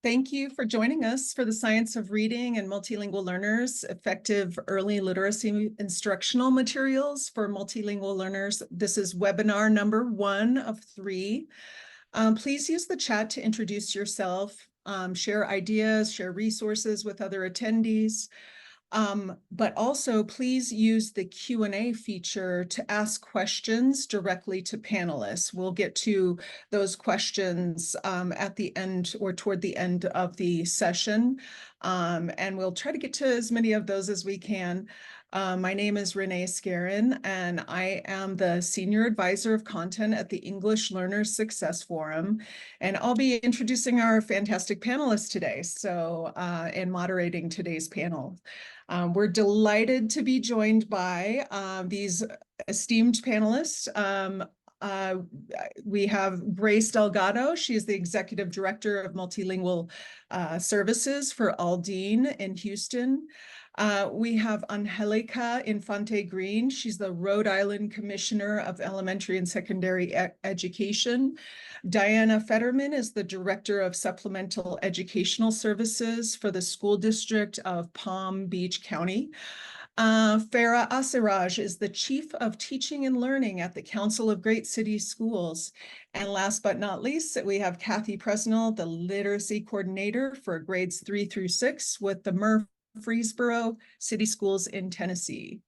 Thank you for joining us for the Science of Reading and Multilingual Learners, Effective Early Literacy Instructional Materials for Multilingual Learners. This is webinar number 1 of 3. Please use the chat to introduce yourself, share ideas, share resources with other attendees. But also please use the Q&A feature to ask questions directly to panelists. We'll get to those questions at the end or toward the end of the session. And we'll try to get to as many of those as we can. My name is Renee Scarin, and I am the Senior Advisor of Content at the English Learners Success Forum. And I'll be introducing our fantastic panelists today, and moderating today's panel. We're delighted to be joined by these esteemed panelists. We have Grace Delgado. She is the Executive Director of Multilingual Services for Aldine in Houston. We have Angélica Infante-Green. She's the Rhode Island Commissioner of Elementary and Secondary Education. Diana Fetterman is the Director of Supplemental Educational Services for the School District of Palm Beach County. Farah Assiraj is the Chief of Teaching and Learning at the Council of Great City Schools. And last but not least, we have Cathy Pressnell, the Literacy Coordinator for grades 3 through 6 with the Murfreesboro City Schools in Tennessee.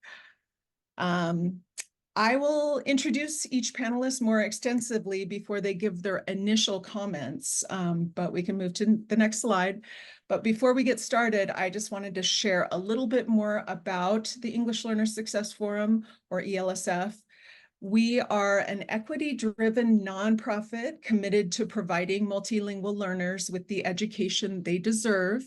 I will introduce each panelist more extensively before they give their initial comments, but we can move to the next slide. But before we get started, I just wanted to share a little bit more about the English Learner Success Forum, or ELSF. We are an equity-driven nonprofit committed to providing multilingual learners with the education they deserve.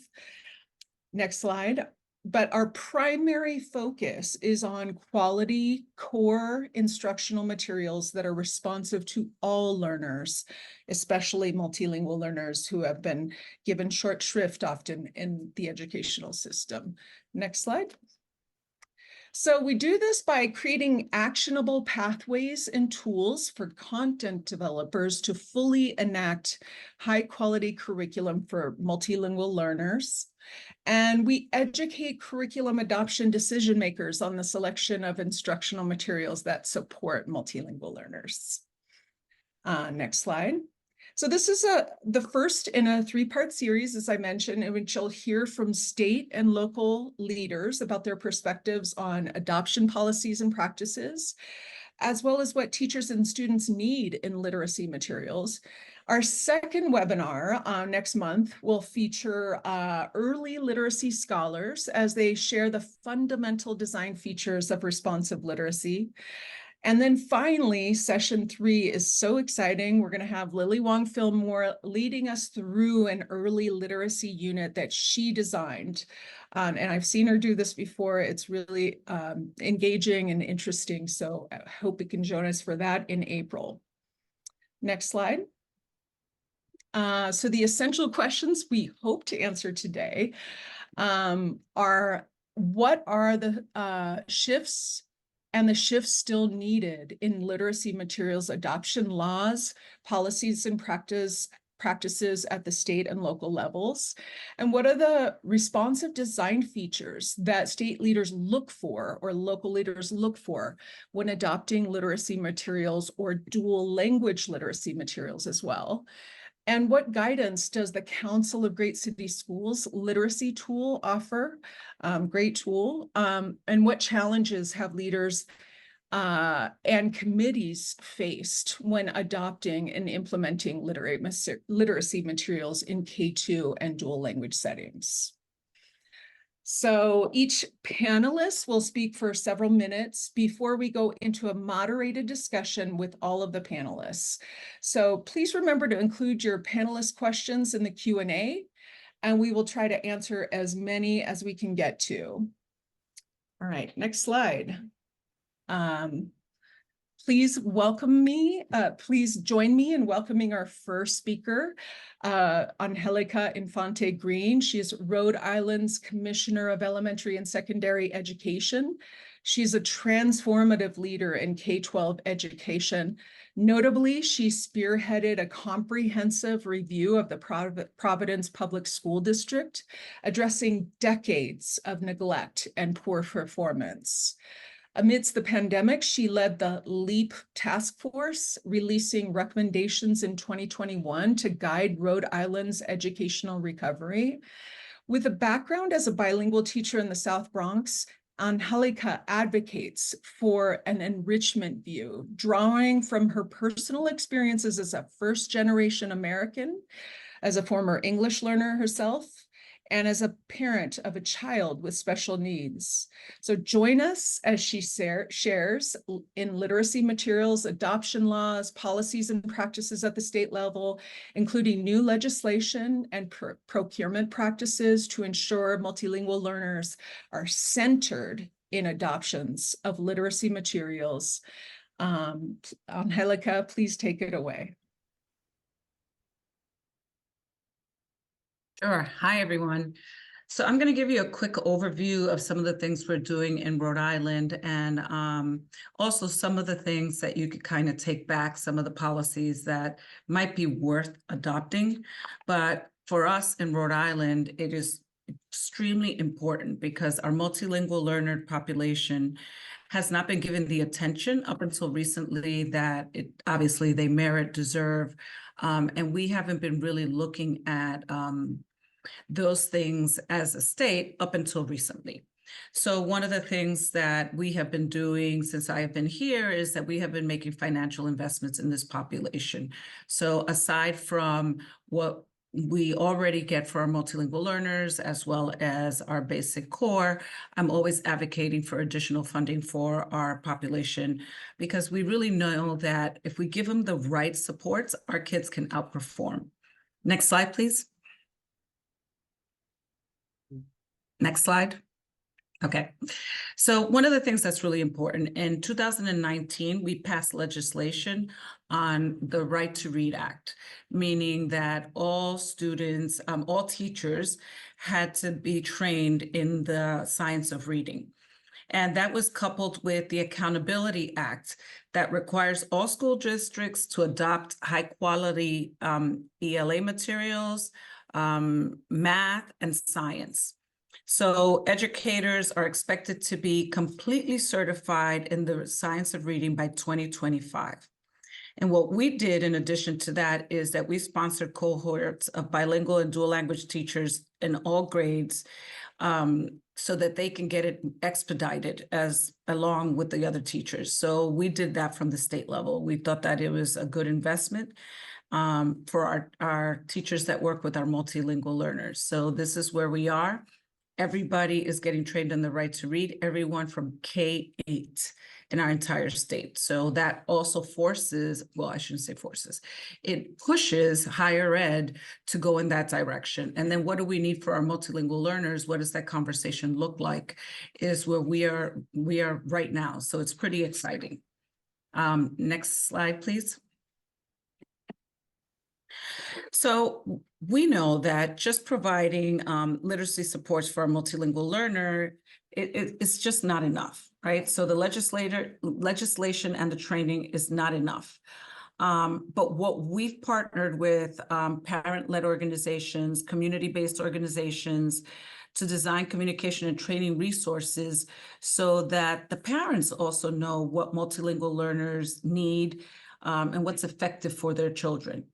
Next slide. But our primary focus is on quality core instructional materials that are responsive to all learners, especially multilingual learners who have been given short shrift often in the educational system. Next slide. So we do this by creating actionable pathways and tools for content developers to fully enact high-quality curriculum for multilingual learners. And we educate curriculum adoption decision makers on the selection of instructional materials that support multilingual learners. Next slide. So this is the first in a 3-part series, as I mentioned, in which you'll hear from state and local leaders about their perspectives on adoption policies and practices, as well as what teachers and students need in literacy materials. Our second webinar next month will feature early literacy scholars as they share the fundamental design features of responsive literacy. And then finally, session 3 is so exciting. We're going to have Lily Wong Fillmore leading us through an early literacy unit that she designed. And I've seen her do this before. It's really engaging and interesting. So I hope you can join us for that in April. Next slide. So the essential questions we hope to answer today are, what are the shifts and the shifts still needed in literacy materials adoption laws, policies, and practices at the state and local levels? And what are the responsive design features that state leaders look for or local leaders look for when adopting literacy materials or dual language literacy materials as well? And what guidance does the Council of Great City Schools literacy tool offer? Great tool. And what challenges have leaders and committees faced when adopting and implementing literacy materials in K-2 and dual language settings? So each panelist will speak for several minutes before we go into a moderated discussion with all of the panelists. So please remember to include your panelist questions in the Q&A, and we will try to answer as many as we can get to. All right, next slide. Please join me in welcoming our first speaker, Angélica Infante-Green. She is Rhode Island's Commissioner of Elementary and Secondary Education. She's a transformative leader in K-12 education. Notably, she spearheaded a comprehensive review of the Providence Public School District, addressing decades of neglect and poor performance. Amidst the pandemic, she led the LEAP task force, releasing recommendations in 2021 to guide Rhode Island's educational recovery. With a background as a bilingual teacher in the South Bronx, Angélica advocates for an enrichment view, drawing from her personal experiences as a first-generation American, as a former English learner herself, and as a parent of a child with special needs. So join us as she shares in literacy materials, adoption laws, policies and practices at the state level, including new legislation and procurement practices to ensure multilingual learners are centered in adoptions of literacy materials. Angélica, please take it away. Sure. Hi, everyone. So I'm going to give you a quick overview of some of the things we're doing in Rhode Island, and also some of the things that you could kind of take back, some of the policies that might be worth adopting. But for us in Rhode Island, it is extremely important because our multilingual learner population has not been given the attention up until recently that it obviously they merit, deserve, and we haven't been really looking at those things as a state up until recently. So one of the things that we have been doing since I have been here is that we have been making financial investments in this population. So aside from what we already get for our multilingual learners, as well as our basic core, I'm always advocating for additional funding for our population, because we really know that if we give them the right supports, our kids can outperform. Next slide, please. Next slide. Okay. So one of the things that's really important, in 2019, we passed legislation on the Right to Read Act, meaning that all students, all teachers had to be trained in the science of reading. And that was coupled with the Accountability Act that requires all school districts to adopt high quality ELA materials, math, and science. So educators are expected to be completely certified in the science of reading by 2025. And what we did in addition to that is that we sponsored cohorts of bilingual and dual language teachers in all grades, so that they can get it expedited along with the other teachers. So we did that from the state level. We thought that it was a good investment for our teachers that work with our multilingual learners. So this is where we are. Everybody is getting trained in the right to read, everyone from K-8 in our entire state. So that also forces, well, I shouldn't say forces, it pushes higher ed to go in that direction. And then what do we need for our multilingual learners? What does that conversation look like is where we are right now. So it's pretty exciting. Next slide, please. So we know that just providing literacy supports for a multilingual learner, it's just not enough, right? So the legislation and the training is not enough. But what we've partnered with parent-led organizations, community-based organizations, to design communication and training resources so that the parents also know what multilingual learners need and what's effective for their children.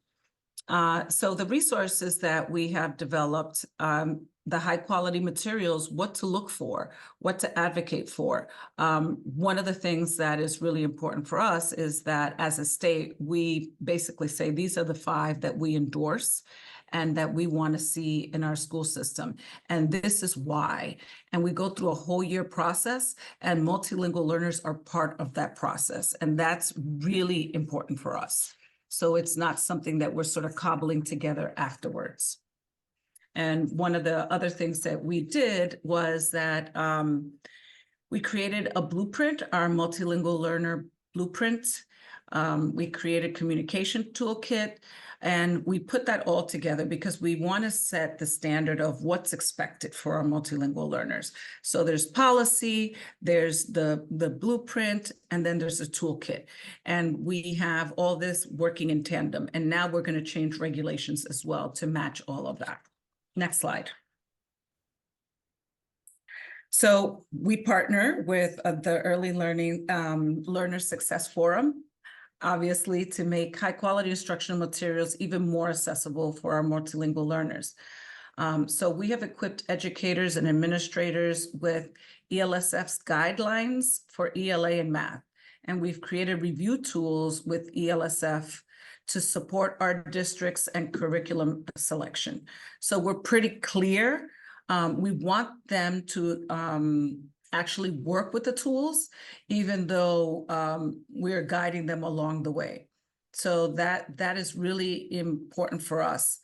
So the resources that we have developed, the high quality materials, what to look for, what to advocate for. One of the things that is really important for us is that as a state, we basically say these are the 5 that we endorse and that we want to see in our school system. And this is why. And we go through a whole year process, and multilingual learners are part of that process. And that's really important for us. So it's not something that we're sort of cobbling together afterwards. And one of the other things that we did was that we created a blueprint, our multilingual learner blueprint, We created communication toolkit, and we put that all together because we want to set the standard of what's expected for our multilingual learners. So there's policy, there's the blueprint, and then there's a toolkit. And we have all this working in tandem. And now we're going to change regulations as well to match all of that. Next slide. So we partner with the Early Learning Learner Success Forum, obviously, to make high quality instructional materials even more accessible for our multilingual learners. So we have equipped educators and administrators with ELSF's guidelines for ELA and math. And we've created review tools with ELSF to support our districts and curriculum selection. So we're pretty clear. We want them to actually work with the tools, even though we're guiding them along the way. So that is really important for us.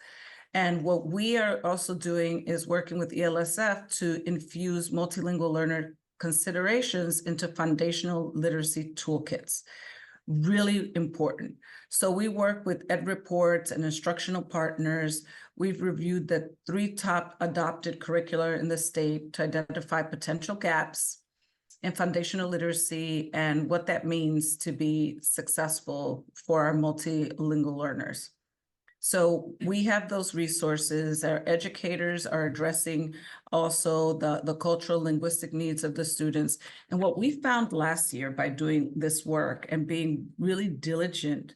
And what we are also doing is working with ELSF to infuse multilingual learner considerations into foundational literacy toolkits. Really important. So we work with ed reports and instructional partners. We've reviewed the 3 top adopted curricula in the state to identify potential gaps in foundational literacy and what that means to be successful for our multilingual learners. So we have those resources. Our educators are addressing also the cultural linguistic needs of the students. And what we found last year by doing this work and being really diligent,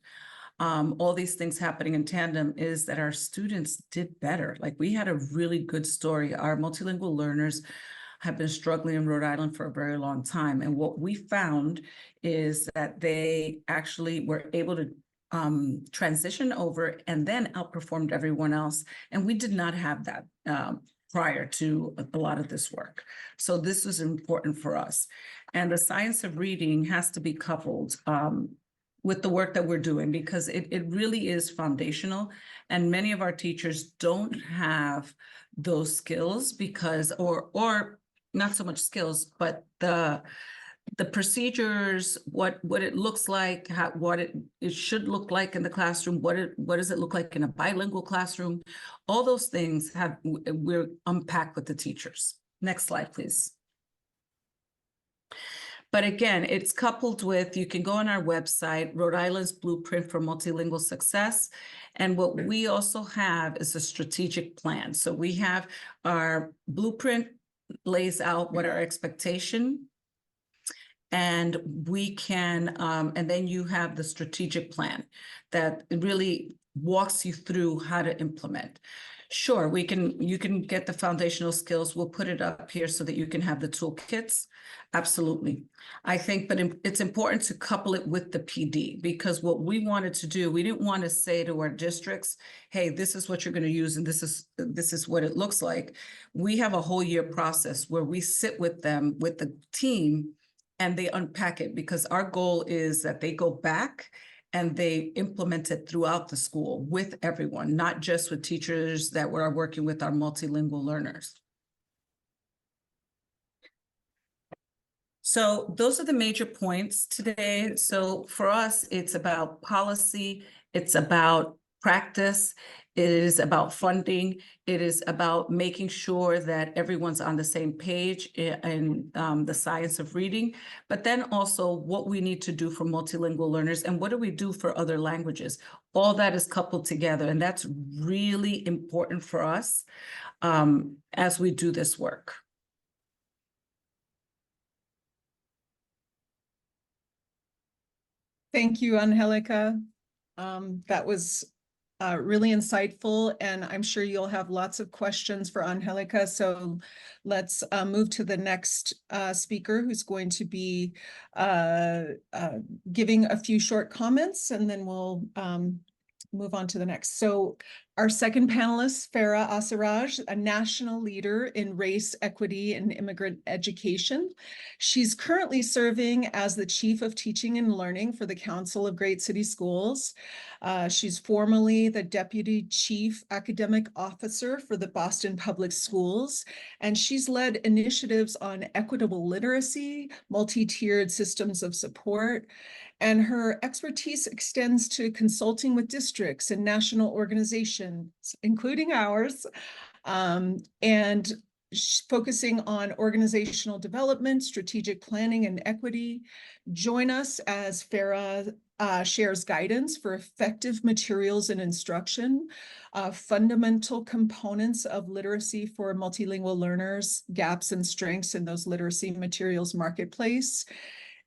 all these things happening in tandem, is that our students did better. Like, we had a really good story. Our multilingual learners have been struggling in Rhode Island for a very long time. And what we found is that they actually were able to transition over and then outperformed everyone else. And we did not have that prior to a lot of this work. So this was important for us. And the science of reading has to be coupled with the work that we're doing, because it really is foundational. And many of our teachers don't have those skills because, or not so much skills, but the procedures, what it looks like, what it should look like in the classroom, what does it look like in a bilingual classroom, all those things we're unpacked with the teachers. Next slide, please. But again, it's coupled with, you can go on our website, Rhode Island's Blueprint for Multilingual Success. And what we also have is a strategic plan. So we have our blueprint lays out what our expectation, and we can, and then you have the strategic plan that really walks you through how to implement. Sure, you can get the foundational skills. We'll put it up here so that you can have the toolkits. Absolutely. I think, but it's important to couple it with the PD, because what we wanted to do, we didn't want to say to our districts, hey, this is what you're going to use, and this is what it looks like. We have a whole year process where we sit with them, with the team, and they unpack it, because our goal is that they go back and they implement it throughout the school with everyone, not just with teachers that are working with our multilingual learners. So those are the major points today. So for us, it's about policy, it's about practice, it is about funding, it is about making sure that everyone's on the same page in the science of reading, but then also what we need to do for multilingual learners and what do we do for other languages. All that is coupled together, and that's really important for us as we do this work. Thank you, Angélica. That was really insightful, and I'm sure you'll have lots of questions for Angélica. So let's move to the next speaker, who's going to be giving a few short comments, and then we'll move on to the next. So Our second panelist, Farah Assiraj, a national leader in race, equity, and immigrant education. She's currently serving as the Chief of Teaching and Learning for the Council of Great City Schools. She's formerly the Deputy Chief Academic Officer for the Boston Public Schools, and she's led initiatives on equitable literacy, multi-tiered systems of support, and her expertise extends to consulting with districts and national organizations, including ours, and focusing on organizational development, strategic planning, and equity. Join us as Farah shares guidance for effective materials and instruction, fundamental components of literacy for multilingual learners, gaps and strengths in those literacy materials marketplace,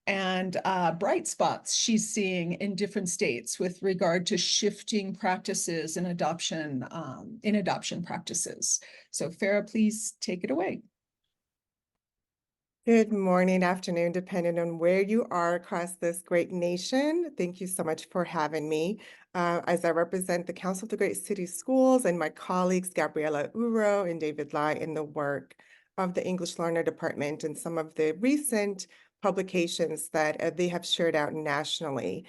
and bright spots she's seeing in different states with regard to shifting practices and adoption practices. So Farah, please take it away. Good morning, afternoon, depending on where you are across this great nation. Thank you so much for having me. As I represent the Council of the Great City Schools and my colleagues, Gabriela Uro and David Lai, in the work of the English Learner Department and some of the recent publications that they have shared out nationally.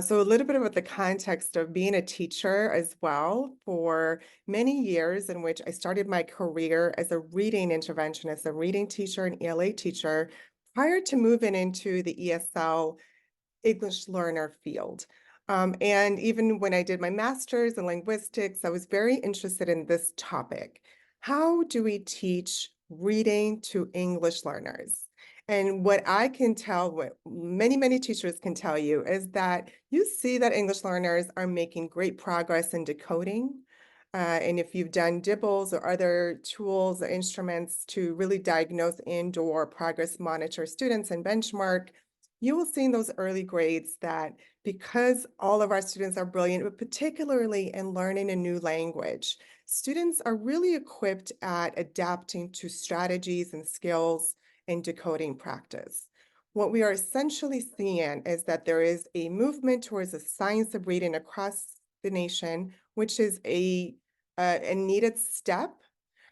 So a little bit about the context of being a teacher as well for many years, in which I started my career as a reading interventionist, a reading teacher and ELA teacher, prior to moving into the ESL English learner field. And even when I did my master's in linguistics, I was very interested in this topic. How do we teach reading to English learners? And what I can tell, what many teachers can tell you, is that you see that English learners are making great progress in decoding. And if you've done DIBELS or other tools or instruments to really diagnose and/or progress monitor students and benchmark, you will see in those early grades that because all of our students are brilliant, but particularly in learning a new language, students are really equipped at adapting to strategies and skills in decoding practice. What we are essentially seeing is that there is a movement towards a science of reading across the nation, which is a needed step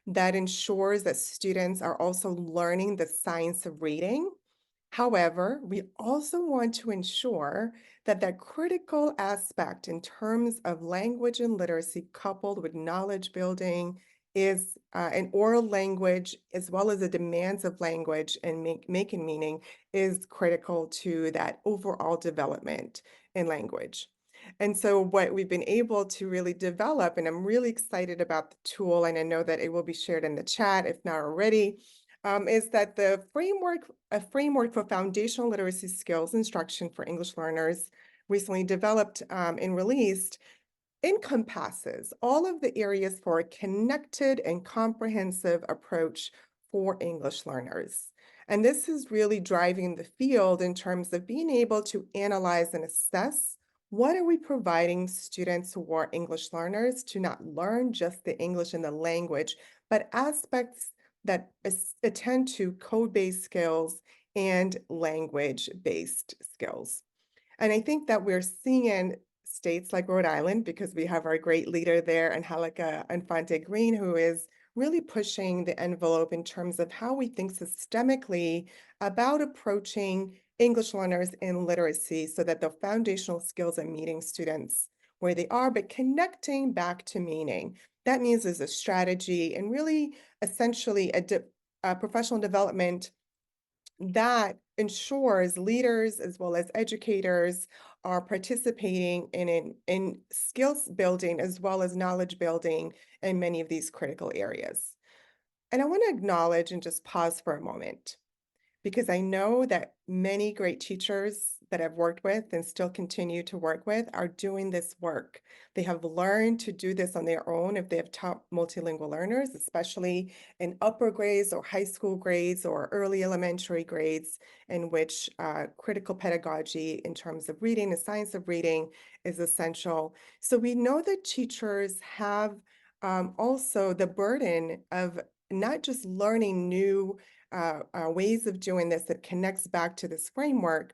that ensures that students are also learning the science of reading. However, we also want to ensure that that critical aspect in terms of language and literacy coupled with knowledge building is an oral language, as well as the demands of language and making meaning, is critical to that overall development in language. And so what we've been able to really develop, and I'm really excited about the tool, and I know that it will be shared in the chat, if not already, is that a framework for foundational literacy skills instruction for English learners, recently developed and released, encompasses all of the areas for a connected and comprehensive approach for English learners. And this is really driving the field in terms of being able to analyze and assess what are we providing students who are English learners to not learn just the English and the language, but aspects that attend to code-based skills and language-based skills. And I think that we're seeing states like Rhode Island, because we have our great leader there, Angélica Infante-Green, who is really pushing the envelope in terms of how we think systemically about approaching English learners in literacy so that the foundational skills are meeting students where they are, but connecting back to meaning. That means there's a strategy and really essentially a professional development that ensures leaders as well as educators are participating in skills building as well as knowledge building in many of these critical areas. And I want to acknowledge and just pause for a moment, because I know that many great teachers that I've worked with and still continue to work with are doing this work. They have learned to do this on their own if they have taught multilingual learners, especially in upper grades or high school grades or early elementary grades, in which critical pedagogy in terms of reading, the science of reading, is essential. So we know that teachers have also the burden of not just learning new ways of doing this that connects back to this framework,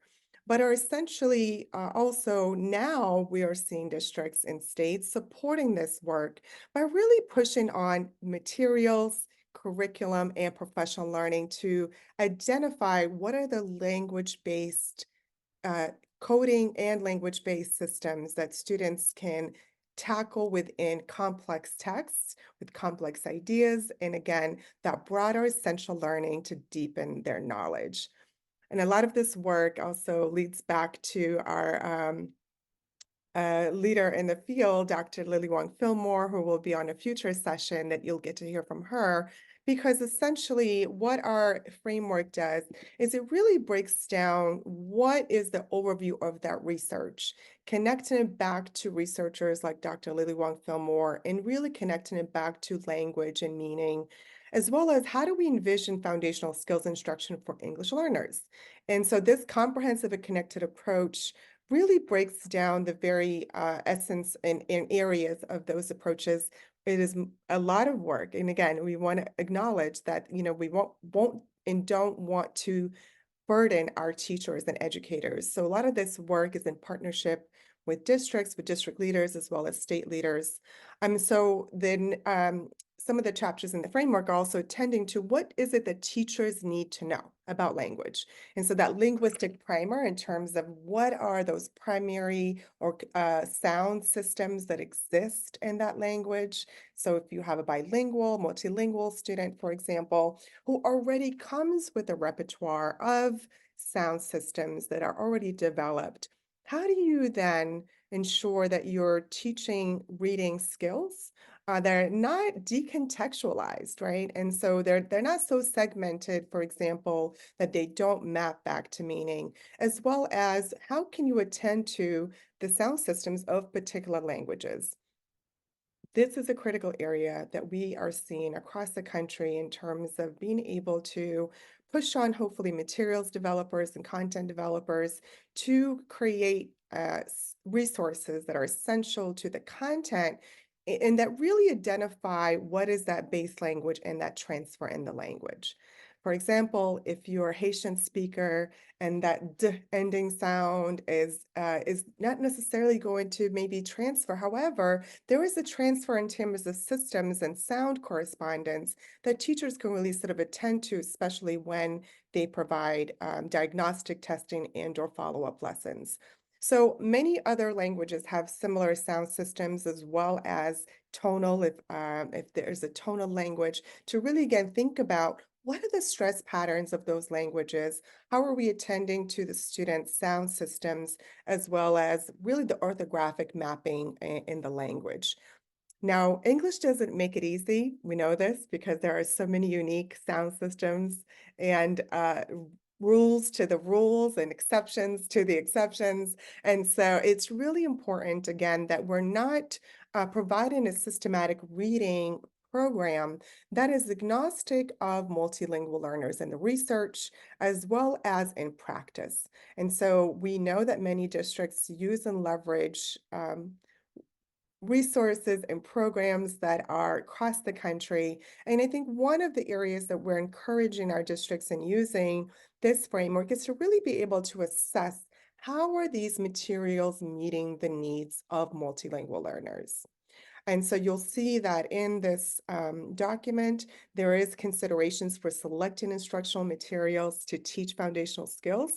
but are essentially also now we are seeing districts and states supporting this work by really pushing on materials, curriculum, and professional learning to identify what are the language-based coding and language-based systems that students can tackle within complex texts with complex ideas, and again, that broader essential learning to deepen their knowledge. And a lot of this work also leads back to our leader in the field, Dr. Lily Wong Fillmore, who will be on a future session that you'll get to hear from her, because essentially what our framework does is it really breaks down what is the overview of that research, connecting it back to researchers like Dr. Lily Wong Fillmore, and really connecting it back to language and meaning, as well as how do we envision foundational skills instruction for English learners. And so this comprehensive and connected approach really breaks down the very essence and areas of those approaches. It is a lot of work. And again, we want to acknowledge that, you know, we won't and don't want to burden our teachers and educators. So a lot of this work is in partnership with districts, with district leaders, as well as state leaders. So then some of the chapters in the framework are also tending to what is it that teachers need to know about language. And so that linguistic primer in terms of what are those primary or sound systems that exist in that language. So if you have a bilingual, multilingual student, for example, who already comes with a repertoire of sound systems that are already developed, how do you then ensure that you're teaching reading skills they're not decontextualized, right? And so they're not so segmented, for example, that they don't map back to meaning, as well as how can you attend to the sound systems of particular languages? This is a critical area that we are seeing across the country in terms of being able to push on hopefully materials developers and content developers to create resources that are essential to the content and that really identify what is that base language and that transfer in the language. For example, if you're a Haitian speaker and that d ending sound is not necessarily going to maybe transfer. However, there is a transfer in terms of systems and sound correspondence that teachers can really sort of attend to, especially when they provide diagnostic testing and or follow-up lessons. So many other languages have similar sound systems as well as tonal, if there's a tonal language, to really again think about what are the stress patterns of those languages? How are we attending to the students' sound systems, as well as really the orthographic mapping in the language? Now, English doesn't make it easy. We know this because there are so many unique sound systems and rules to the rules and exceptions to the exceptions. And so it's really important, again, that we're not providing a systematic reading program that is agnostic of multilingual learners in the research as well as in practice. And so we know that many districts use and leverage resources and programs that are across the country. And I think one of the areas that we're encouraging our districts in using this framework is to really be able to assess how are these materials meeting the needs of multilingual learners. And so you'll see that in this document, there is considerations for selecting instructional materials to teach foundational skills.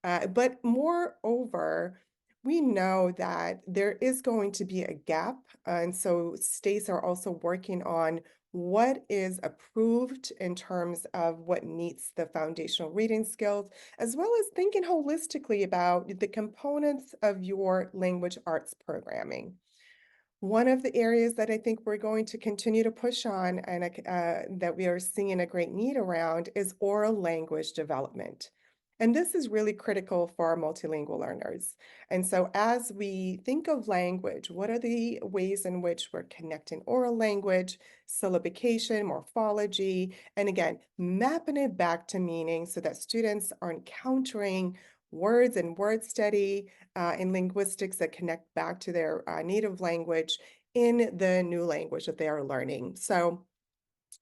But moreover, we know that there is going to be a gap. And so states are also working on what is approved in terms of what meets the foundational reading skills, as well as thinking holistically about the components of your language arts programming. One of the areas that I think we're going to continue to push on and that we are seeing a great need around is oral language development. And this is really critical for our multilingual learners. And so as we think of language, what are the ways in which we're connecting oral language, syllabication, morphology, and again, mapping it back to meaning so that students are encountering words and word study and linguistics that connect back to their native language in the new language that they are learning. So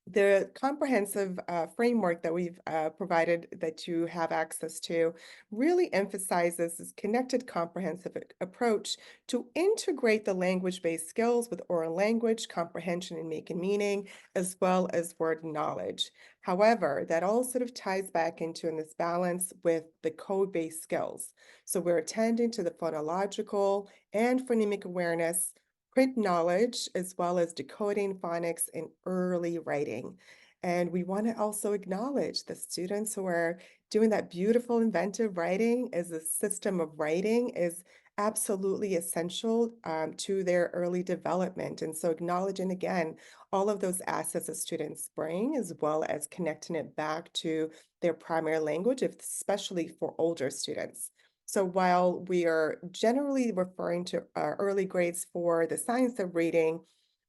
The comprehensive framework that we've provided that you have access to really emphasizes this connected comprehensive approach to integrate the language-based skills with oral language, comprehension and making meaning, as well as word knowledge. However, that all sort of ties back into in this balance with the code-based skills. So we're attending to the phonological and phonemic awareness, print knowledge, as well as decoding phonics and early writing. And we want to also acknowledge the students who are doing that beautiful inventive writing as a system of writing is absolutely essential to their early development. And so acknowledging again, all of those assets that students bring, as well as connecting it back to their primary language, especially for older students. So while we are generally referring to early grades for the science of reading,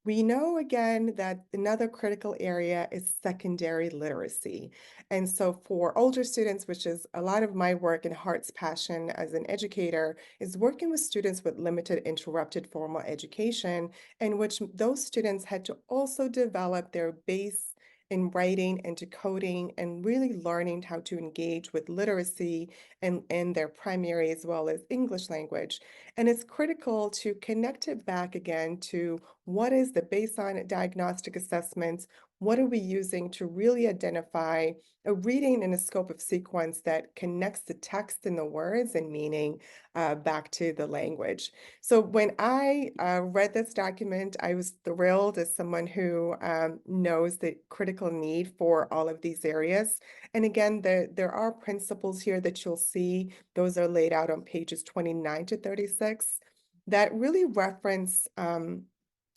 we know again that another critical area is secondary literacy. And so for older students, which is a lot of my work and heart's passion as an educator, is working with students with limited interrupted formal education, in which those students had to also develop their base in writing and decoding and really learning how to engage with literacy in their primary as well as English language. And it's critical to connect it back again to what is the baseline diagnostic assessments, what are we using to really identify a reading in a scope of sequence that connects the text and the words and meaning back to the language. So when I read this document, I was thrilled as someone who knows the critical need for all of these areas. And again, there are principles here that you'll see. Those are laid out on pages 29 to 36 that really reference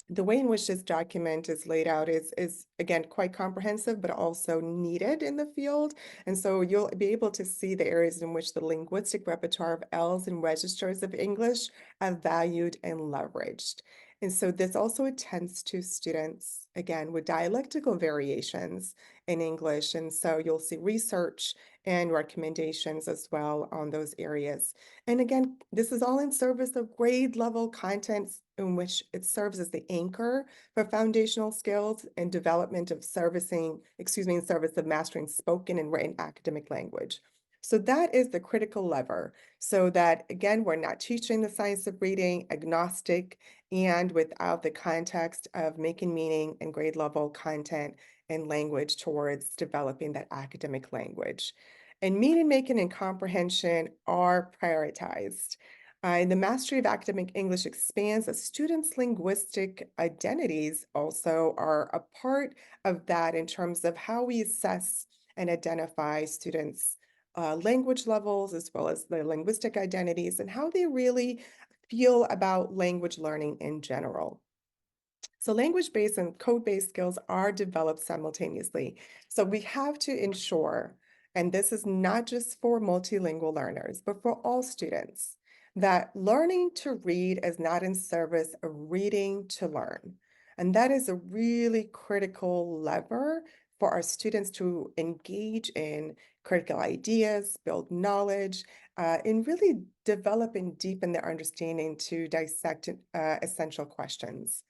the way in which this document is laid out is again quite comprehensive, but also needed in the field. And so you'll be able to see the areas in which the linguistic repertoire of L's and registers of English are valued and leveraged. And so this also attends to students, again, with dialectical variations in English. And so you'll see research and recommendations as well on those areas. And again, this is all in service of grade level content in which it serves as the anchor for foundational skills and development of service of mastering spoken and written academic language. So that is the critical lever, so that again, we're not teaching the science of reading agnostic and without the context of making meaning and grade level content and language towards developing that academic language. And meaning making and comprehension are prioritized. And the mastery of academic English expands a students' linguistic identities also are a part of that in terms of how we assess and identify students' language levels as well as their linguistic identities and how they really feel about language learning in general. So language-based and code-based skills are developed simultaneously. So we have to ensure, and this is not just for multilingual learners, but for all students, that learning to read is not in service of reading to learn. And that is a really critical lever for our students to engage in critical ideas, build knowledge, and really develop and deepen their understanding to dissect essential questions.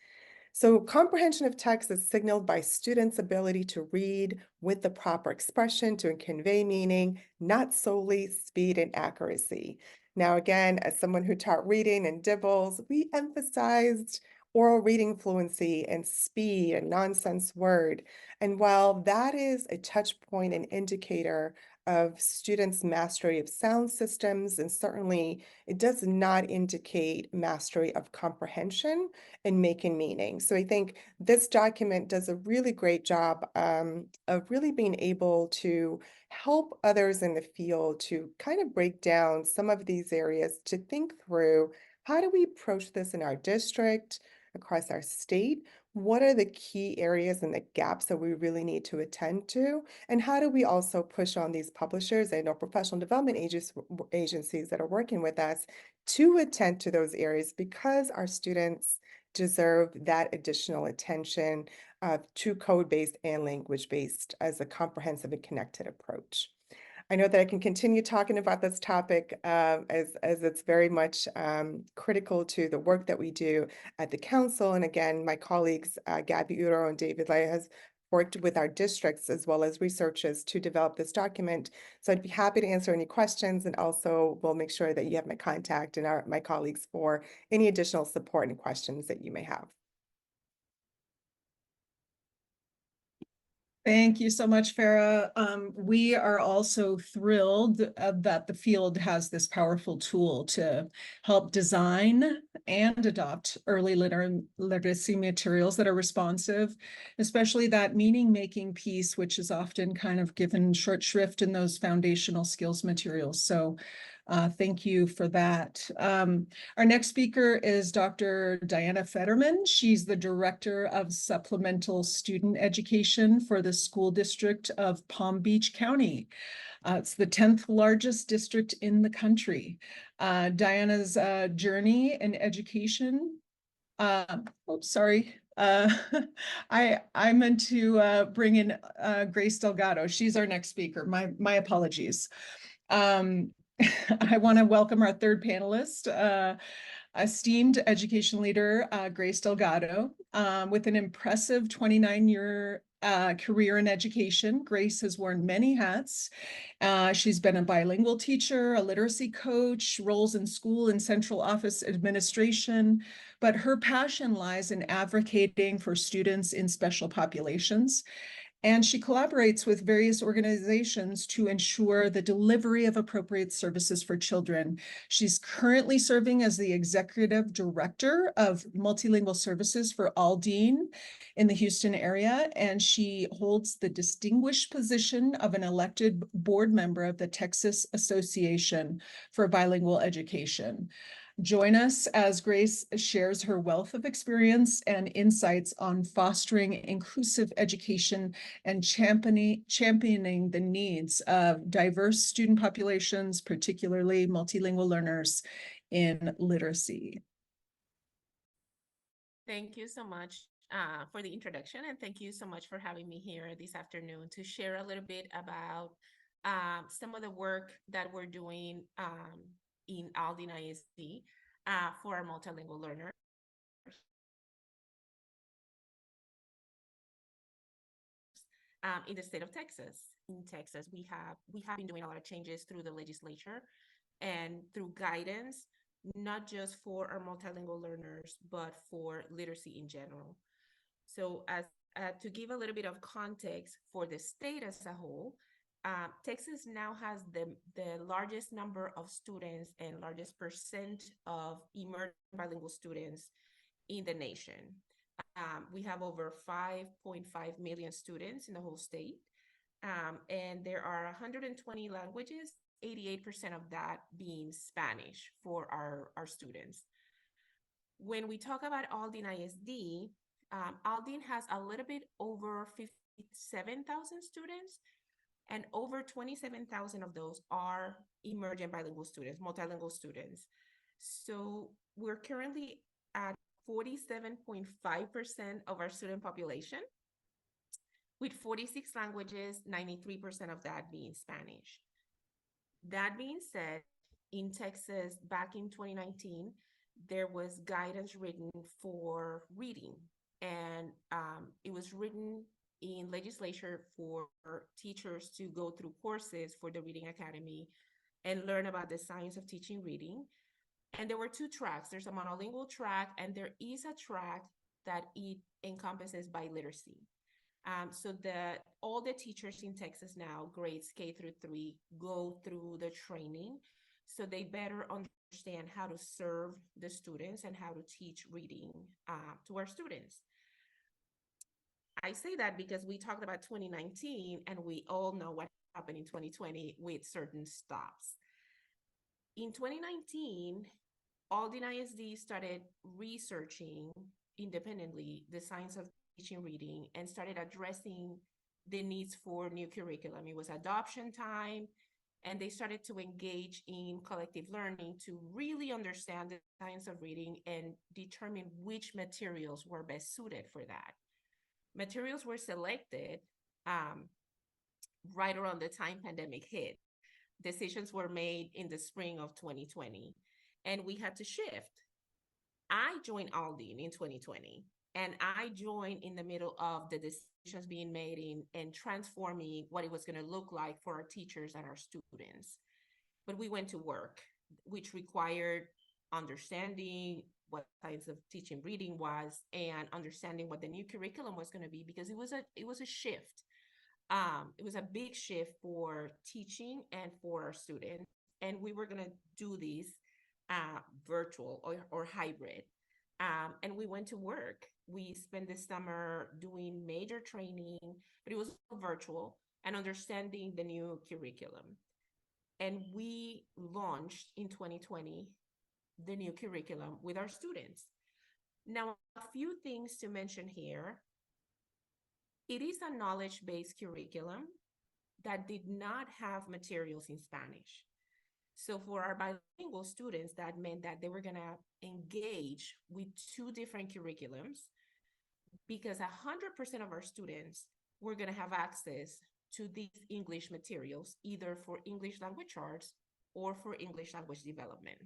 So comprehension of text is signaled by students' ability to read with the proper expression to convey meaning, not solely speed and accuracy. Now, again, as someone who taught reading and DIBELS, we emphasized oral reading fluency and speed and nonsense word. And while that is a touch point and indicator of students' mastery of sound systems, and certainly it does not indicate mastery of comprehension and making meaning. So I think this document does a really great job of really being able to help others in the field to kind of break down some of these areas to think through, how do we approach this in our district, across our state? What are the key areas and the gaps that we really need to attend to? And how do we also push on these publishers and our professional development agencies that are working with us to attend to those areas, because our students deserve that additional attention to code-based and language-based as a comprehensive and connected approach. I know that I can continue talking about this topic as it's very much critical to the work that we do at the council. And again, my colleagues, Gabby Uro and David Leas, worked with our districts as well as researchers to develop this document. So I'd be happy to answer any questions, and also we'll make sure that you have my contact and my colleagues for any additional support and questions that you may have. Thank you so much, Farah. We are also thrilled that the field has this powerful tool to help design and adopt early literacy materials that are responsive, especially that meaning-making piece, which is often kind of given short shrift in those foundational skills materials. So thank you for that. Our next speaker is Dr. Diana Fetterman. She's the Director of Supplemental Student Education for the School District of Palm Beach County. It's the 10th largest district in the country. Diana's journey in education. Sorry. I meant to bring in Grace Delgado. She's our next speaker. My apologies. I want to welcome our third panelist, esteemed education leader, Grace Delgado. With an impressive 29-year career in education, Grace has worn many hats. She's been a bilingual teacher, a literacy coach, roles in school and central office administration, but her passion lies in advocating for students in special populations. And she collaborates with various organizations to ensure the delivery of appropriate services for children. She's currently serving as the Executive Director of Multilingual Services for Aldine in the Houston area, and she holds the distinguished position of an elected board member of the Texas Association for Bilingual Education. Join us as Grace shares her wealth of experience and insights on fostering inclusive education and championing the needs of diverse student populations, particularly multilingual learners in literacy. Thank you so much for the introduction, and thank you so much for having me here this afternoon to share a little bit about some of the work that we're doing in Aldine ISD for our multilingual learners. In the state of Texas. In Texas, we have been doing a lot of changes through the legislature and through guidance, not just for our multilingual learners, but for literacy in general. So as to give a little bit of context for the state as a whole, Texas now has the largest number of students and largest percent of emerging bilingual students in the nation. We have over 5.5 million students in the whole state, and there are 120 languages, 88% of that being Spanish for our students. When we talk about Aldine ISD, Aldine has a little bit over 57,000 students, and over 27,000 of those are emergent bilingual students, multilingual students. So we're currently at 47.5% of our student population, with 46 languages, 93% of that being Spanish. That being said, in Texas, back in 2019, there was guidance written for reading, and it was written in legislature for teachers to go through courses for the Reading Academy and learn about the science of teaching reading. And there were two tracks. There's a monolingual track, and there is a track that it encompasses biliteracy. So all the teachers in Texas now, grades K through 3, go through the training so they better understand how to serve the students and how to teach reading to our students. I say that because we talked about 2019, and we all know what happened in 2020 with certain stops. In 2019, Aldine ISD started researching independently the science of teaching reading and started addressing the needs for new curriculum. It was adoption time, and they started to engage in collective learning to really understand the science of reading and determine which materials were best suited for that. Materials were selected right around the time pandemic hit. Decisions were made in the spring of 2020, and we had to shift. I joined Aldine in 2020, And I joined in the middle of the decisions being made and transforming what it was going to look like for our teachers and our students. But we went to work, which required understanding what kinds of teaching reading was and understanding what the new curriculum was going to be, because it was a shift. It was a big shift for teaching and for our students. And we were going to do these virtual or hybrid. And we went to work. We spent the summer doing major training, but it was virtual, and understanding the new curriculum. And we launched in 2020 the new curriculum with our students. Now, a few things to mention here. It is a knowledge-based curriculum that did not have materials in Spanish. So for our bilingual students, that meant that they were going to engage with two different curriculums, because 100% of our students were going to have access to these English materials, either for English language arts or for English language development.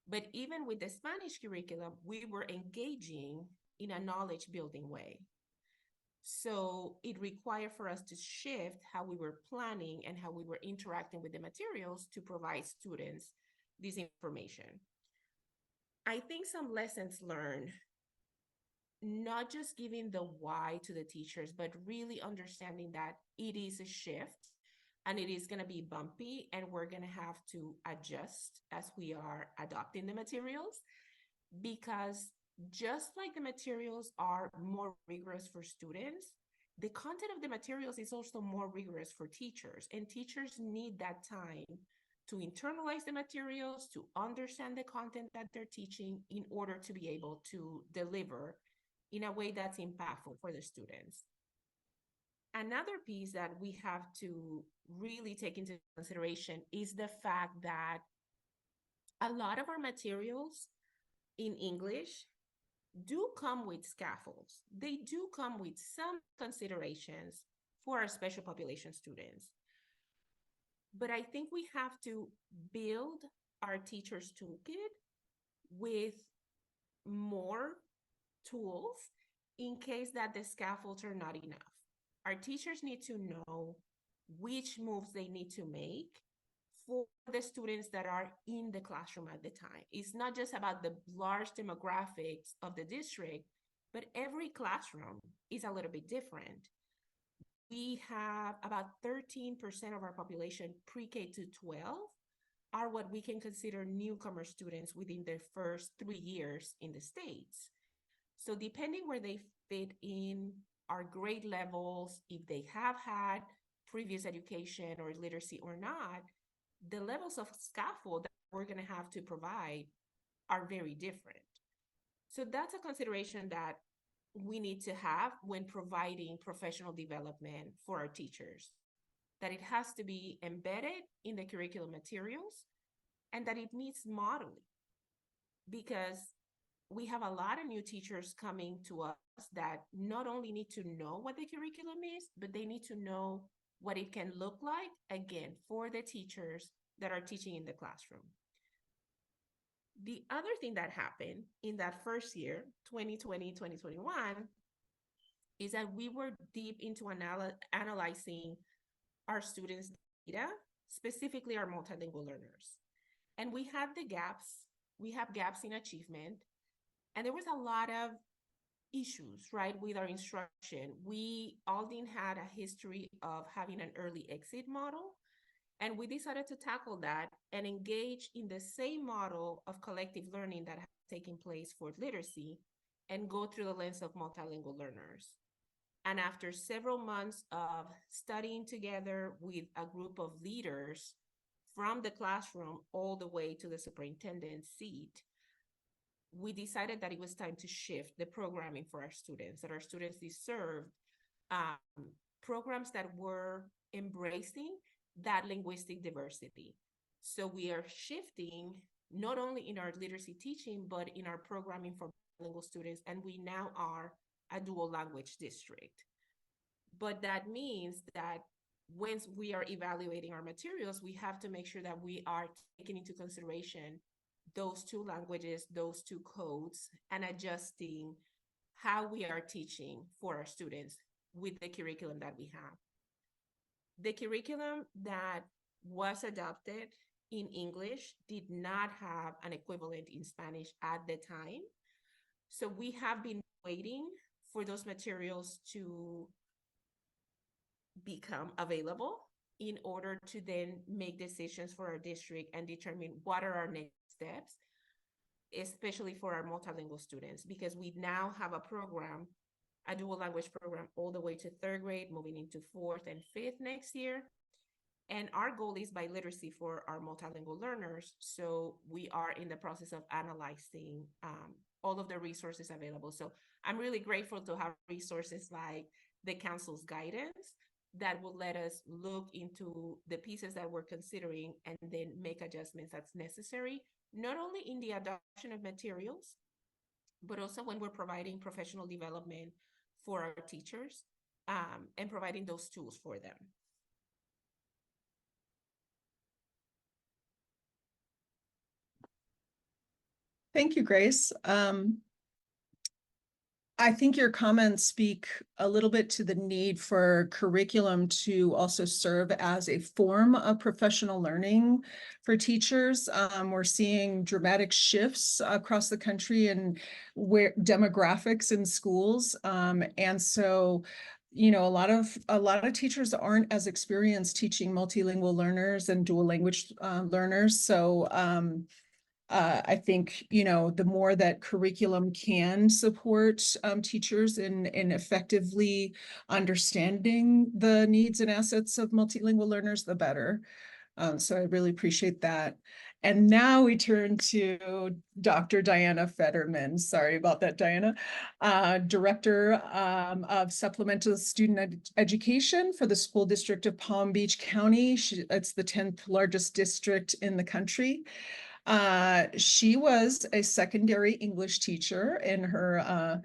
But even with the Spanish curriculum, we were engaging in a knowledge building way. So it required for us to shift how we were planning and how we were interacting with the materials to provide students this information. I think some lessons learned, not just giving the why to the teachers, but really understanding that it is a shift and it is going to be bumpy, and we're going to have to adjust as we are adopting the materials, because just like the materials are more rigorous for students, the content of the materials is also more rigorous for teachers, and teachers need that time to internalize the materials, to understand the content that they're teaching in order to be able to deliver in a way that's impactful for the students. Another piece that we have to really take into consideration is the fact that a lot of our materials in English do come with scaffolds. They do come with some considerations for our special population students. But I think we have to build our teachers' toolkit with more tools in case that the scaffolds are not enough. Our teachers need to know which moves they need to make for the students that are in the classroom at the time. It's not just about the large demographics of the district, but every classroom is a little bit different. We have about 13% of our population pre-K to 12 are what we can consider newcomer students within their first 3 years in the States. So depending where they fit in our grade levels, if they have had previous education or literacy or not, the levels of scaffold that we're going to have to provide are very different. So that's a consideration that we need to have when providing professional development for our teachers, that it has to be embedded in the curriculum materials and that it needs modeling, because we have a lot of new teachers coming to us that not only need to know what the curriculum is, but they need to know what it can look like, again, for the teachers that are teaching in the classroom. The other thing that happened in that first year, 2020, 2021, is that we were deep into analyzing our students' data, specifically our multilingual learners. And we had the gaps. We have gaps in achievement. And there was a lot of issues, right, with our instruction. Aldine had a history of having an early exit model, and we decided to tackle that and engage in the same model of collective learning that has taken place for literacy and go through the lens of multilingual learners. And after several months of studying together with a group of leaders from the classroom all the way to the superintendent's seat, we decided that it was time to shift the programming for our students, that our students deserved programs that were embracing that linguistic diversity. So we are shifting not only in our literacy teaching, but in our programming for bilingual students, and we now are a dual language district. But that means that once we are evaluating our materials, we have to make sure that we are taking into consideration those two languages, those two codes, and adjusting how we are teaching for our students with the curriculum that we have. The curriculum that was adopted in English did not have an equivalent in Spanish at the time. So we have been waiting for those materials to become available in order to then make decisions for our district and determine what are our next steps, especially for our multilingual students, because we now have a program, a dual language program, all the way to 3rd grade, moving into 4th and 5th next year. And our goal is biliteracy for our multilingual learners. So we are in the process of analyzing all of the resources available. So I'm really grateful to have resources like the council's guidance that will let us look into the pieces that we're considering and then make adjustments that's necessary, not only in the adoption of materials, but also when we're providing professional development for our teachers and providing those tools for them. Thank you, Grace. I think your comments speak a little bit to the need for curriculum to also serve as a form of professional learning for teachers. We're seeing dramatic shifts across the country and where demographics in schools. And so, you know, a lot of teachers aren't as experienced teaching multilingual learners and dual language learners. So I think, you know, the more that curriculum can support teachers in effectively understanding the needs and assets of multilingual learners, the better. So I really appreciate that. And now we turn to Dr. Diana Fetterman. Sorry about that, Diana. Director of Supplemental Student Education for the School District of Palm Beach County. It's the 10th largest district in the country. She was a secondary English teacher in her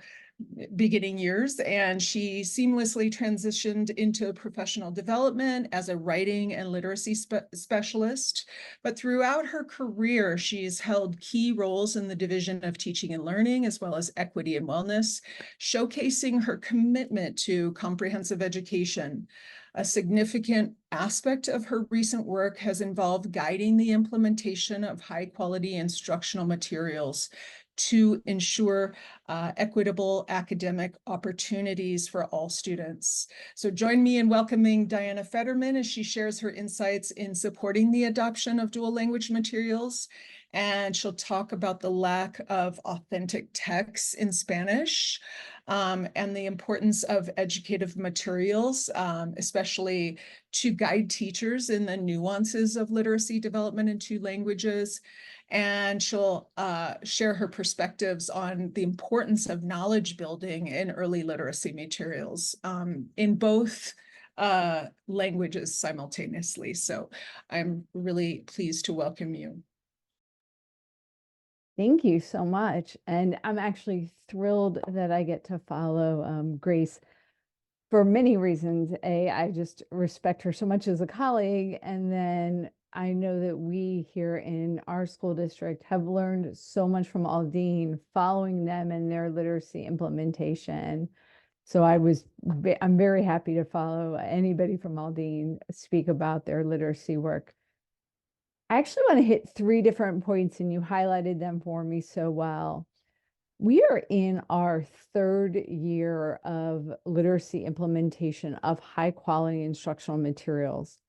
beginning years, and she seamlessly transitioned into professional development as a writing and literacy specialist. But throughout her career, she's held key roles in the Division of Teaching and Learning, as well as Equity and Wellness, showcasing her commitment to comprehensive education. A significant aspect of her recent work has involved guiding the implementation of high-quality instructional materials to ensure equitable academic opportunities for all students. So join me in welcoming Diana Fetterman as she shares her insights in supporting the adoption of dual language materials. And she'll talk about the lack of authentic texts in Spanish and the importance of educative materials, especially to guide teachers in the nuances of literacy development in 2 languages. And she'll share her perspectives on the importance of knowledge building in early literacy materials in both languages simultaneously. So I'm really pleased to welcome you. Thank you so much. And I'm actually thrilled that I get to follow Grace for many reasons. I just respect her so much as a colleague. And then I know that we here in our school district have learned so much from Aldine, following them and their literacy implementation. So I'm very happy to follow anybody from Aldine speak about their literacy work. I actually want to hit 3 different points, and you highlighted them for me so well. We are in our 3rd year of literacy implementation of high quality instructional materials.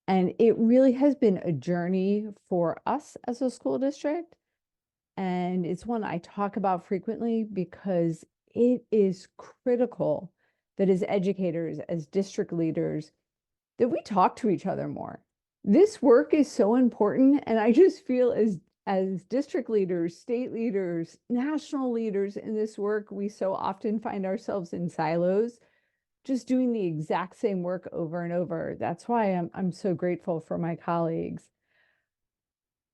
And it really has been a journey for us as a school district. And it's one I talk about frequently because it is critical that as educators, as district leaders, that we talk to each other more. This work is so important, and I just feel as district leaders, state leaders, national leaders in this work, we so often find ourselves in silos, just doing the exact same work over and over. That's why I'm so grateful for my colleagues.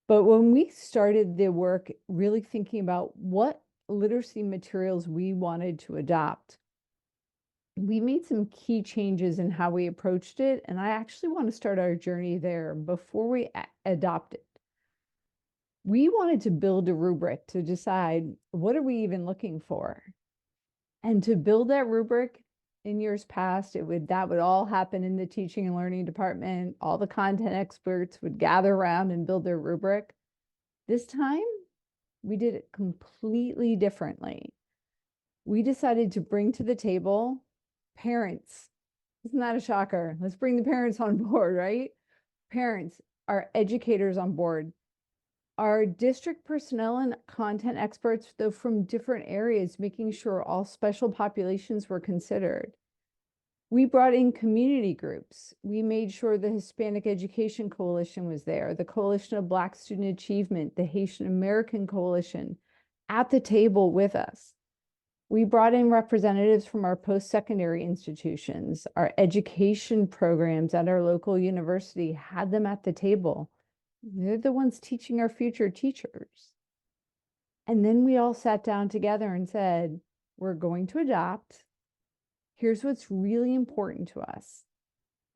But when we started the work, really thinking about what literacy materials we wanted to adopt, we made some key changes in how we approached it, and I actually want to start our journey there before we adopt it. we wanted to build a rubric to decide what are we even looking for. And to build that rubric in years past, that would all happen in the teaching and learning department. All the content experts would gather around and build their rubric. This time, we did it completely differently. We decided to bring to the table parents. Isn't that a shocker? Let's bring the parents on board, right? Parents, our educators on board, our district personnel and content experts, though from different areas, making sure all special populations were considered. We brought in community groups. We made sure the Hispanic Education Coalition was there, the Coalition of Black Student Achievement, the Haitian American Coalition at the table with us. We brought in representatives from our post-secondary institutions, our education programs at our local university, had them at the table. They're the ones teaching our future teachers. And then we all sat down together and said, we're going to adopt. Here's what's really important to us,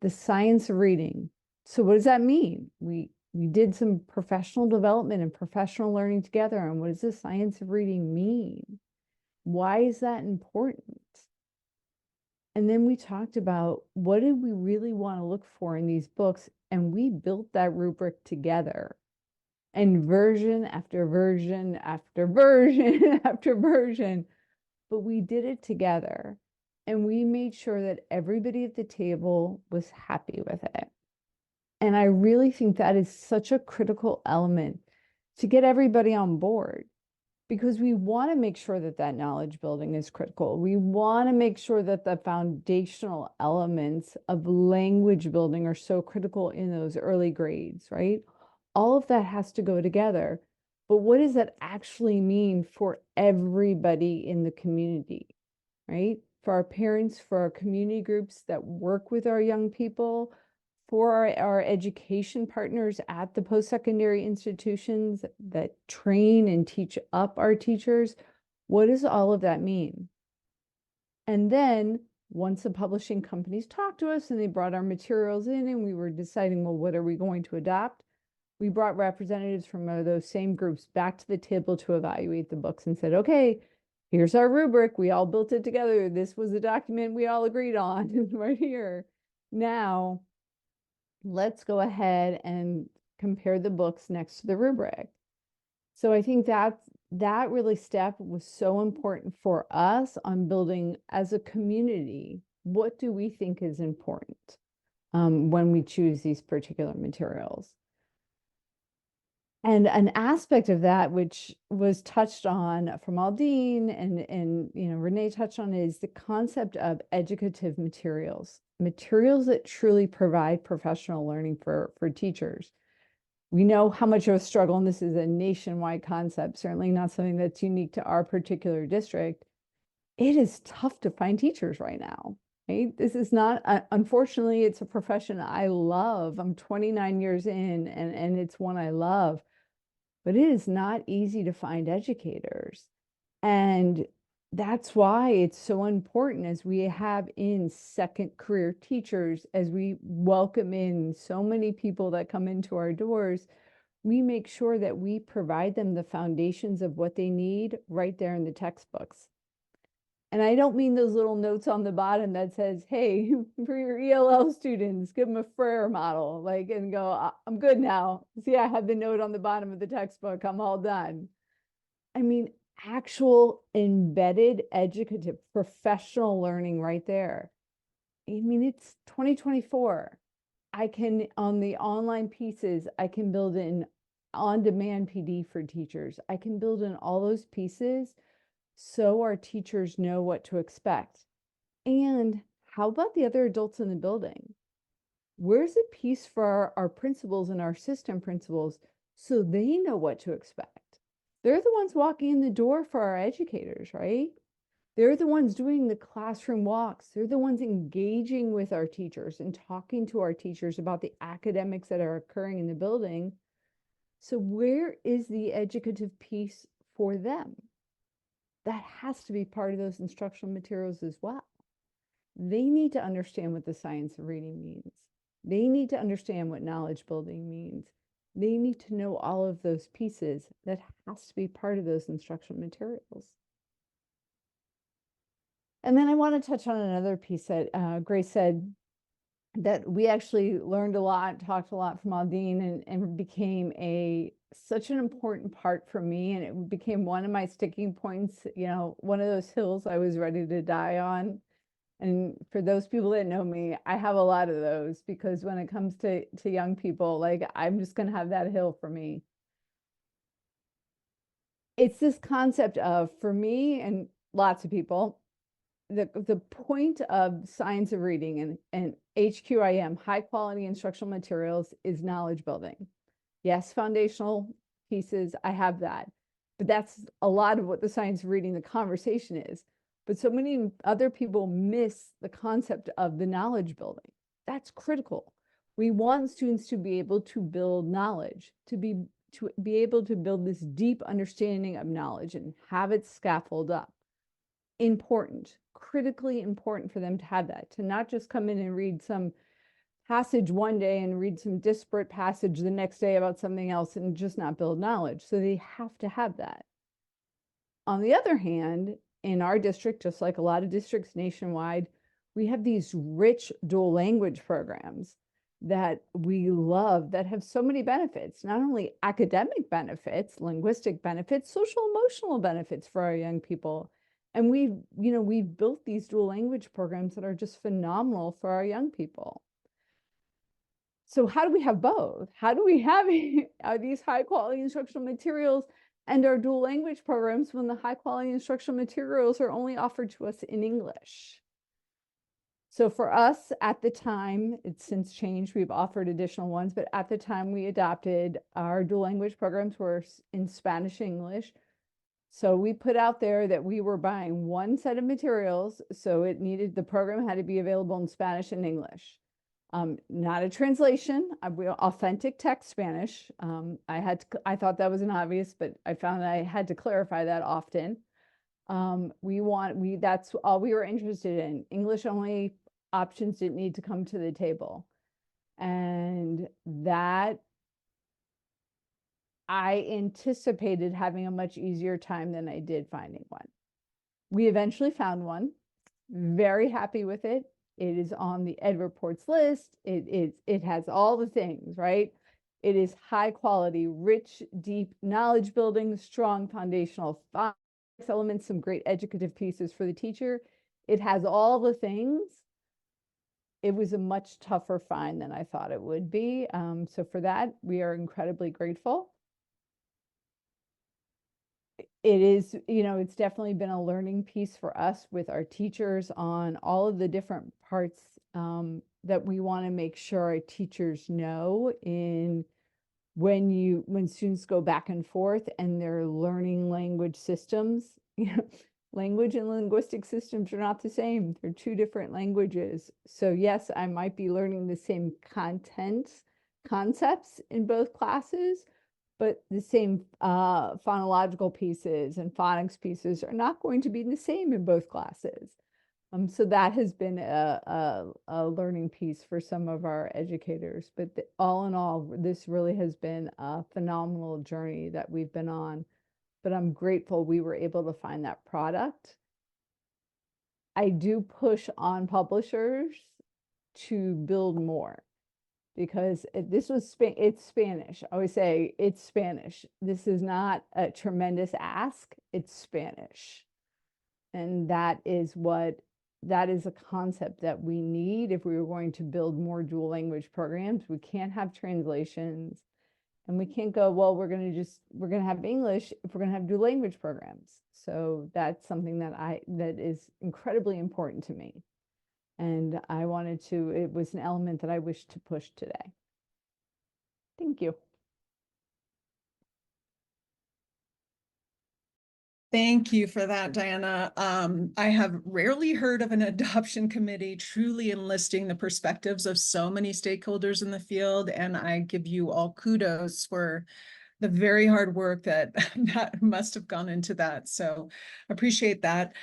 the science of reading. So what does that mean? We did some professional development and professional learning together. And what does the science of reading mean? Why is that important? And then we talked about what did we really want to look for in these books? And we built that rubric together. And version after version after version after version. But we did it together. And we made sure that everybody at the table was happy with it. And I really think that is such a critical element to get everybody on board, because we want to make sure that that knowledge building is critical. We want to make sure that the foundational elements of language building are so critical in those early grades, right? All of that has to go together. But what does that actually mean for everybody in the community, right? For our parents, for our community groups that work with our young people, for our education partners at the post-secondary institutions that train and teach up our teachers. What does all of that mean? And then once the publishing companies talked to us and they brought our materials in and we were deciding, well, what are we going to adopt? We brought representatives from those same groups back to the table to evaluate the books and said, okay, here's our rubric. We all built it together. This was the document we all agreed on right here. Now, let's go ahead and compare the books next to the rubric. So I think that really step was so important for us on building as a community. What do we think is important when we choose these particular materials? And an aspect of that, which was touched on from Aldine and Renee touched on, is the concept of educative materials that truly provide professional learning for teachers. We know how much of a struggle, and this is a nationwide concept, certainly not something that's unique to our particular district. It is tough to find teachers right now, right? This is not, unfortunately, it's a profession I love. I'm 29 years in, and it's one I love. But it is not easy to find educators. And that's why it's so important as we have in second career teachers, as we welcome in so many people that come into our doors, we make sure that we provide them the foundations of what they need right there in the textbooks. And I don't mean those little notes on the bottom that says, hey, for your ELL students, give them a Farah model, like, and go, I'm good now. See, I have the note on the bottom of the textbook. I'm all done. I mean, actual embedded educative professional learning right there. I mean, it's 2024. I can, on the online pieces, I can build an on-demand PD for teachers. I can build in all those pieces so our teachers know what to expect. And how about the other adults in the building? Where's a piece for our principals and our system principals so they know what to expect? They're the ones walking in the door for our educators, right? They're the ones doing the classroom walks. They're the ones engaging with our teachers and talking to our teachers about the academics that are occurring in the building. So where is the educative piece for them? That has to be part of those instructional materials as well. They need to understand what the science of reading means. They need to understand what knowledge building means. They need to know all of those pieces. That has to be part of those instructional materials. And then I want to touch on another piece that Grace said, that we actually learned a lot, talked a lot from Aldine, and became such an important part for me. And it became one of my sticking points, you know, one of those hills I was ready to die on. And for those people that know me, I have a lot of those, because when it comes to young people, like, I'm just going to have that hill for me. It's this concept of, for me and lots of people, the point of science of reading and HQIM, high quality instructional materials, is knowledge building. Yes, foundational pieces, I have that, but that's a lot of what the science of reading, the conversation is. But so many other people miss the concept of the knowledge building. That's critical. We want students to be able to build knowledge, to be able to build this deep understanding of knowledge and have it scaffold up. Important, critically important for them to have that, to not just come in and read some passage one day and read some disparate passage the next day about something else and just not build knowledge. So they have to have that. On the other hand, in our district, just like a lot of districts nationwide, we have these rich dual language programs that we love, that have so many benefits, not only academic benefits, linguistic benefits, social emotional benefits for our young people. And we've built these dual language programs that are just phenomenal for our young people. So how do we have both? How do we have these high quality instructional materials and our dual language programs when the high quality instructional materials are only offered to us in English? So for us at the time, it's since changed, we've offered additional ones, but at the time we adopted, our dual language programs were in Spanish, English. So we put out there that we were buying one set of materials, so the program had to be available in Spanish and English. Not a translation, authentic text Spanish. I thought that was an obvious, but I found I had to clarify that often. That's all we were interested in. English only options didn't need to come to the table. And that, I anticipated having a much easier time than I did finding one. We eventually found one, very happy with it. It is on the Ed Reports list. It has all the things, right? It is high quality, rich, deep knowledge building, strong foundational elements, some great educative pieces for the teacher. It has all the things. It was a much tougher find than I thought it would be. So for that, we are incredibly grateful. It is, it's definitely been a learning piece for us with our teachers on all of the different parts that we want to make sure our teachers know when students go back and forth and they're learning language systems. Language and linguistic systems are not the same. They're two different languages. So yes, I might be learning the same concepts in both classes, but the same phonological pieces and phonics pieces are not going to be the same in both classes. So that has been a learning piece for some of our educators. But all in all, this really has been a phenomenal journey that we've been on. But I'm grateful we were able to find that product. I do push on publishers to build more, because it's Spanish. I always say it's Spanish. This is not a tremendous ask, it's Spanish. And that is a concept that we need if we were going to build more dual language programs. We can't have translations, and we can't go, well, we're going to have English if we're going to have dual language programs. So that's something that is incredibly important to me. And it was an element that I wish to push today. Thank you. Thank you for that, Diana. I have rarely heard of an adoption committee truly enlisting the perspectives of so many stakeholders in the field, and I give you all kudos for the very hard work that must have gone into that. So appreciate that.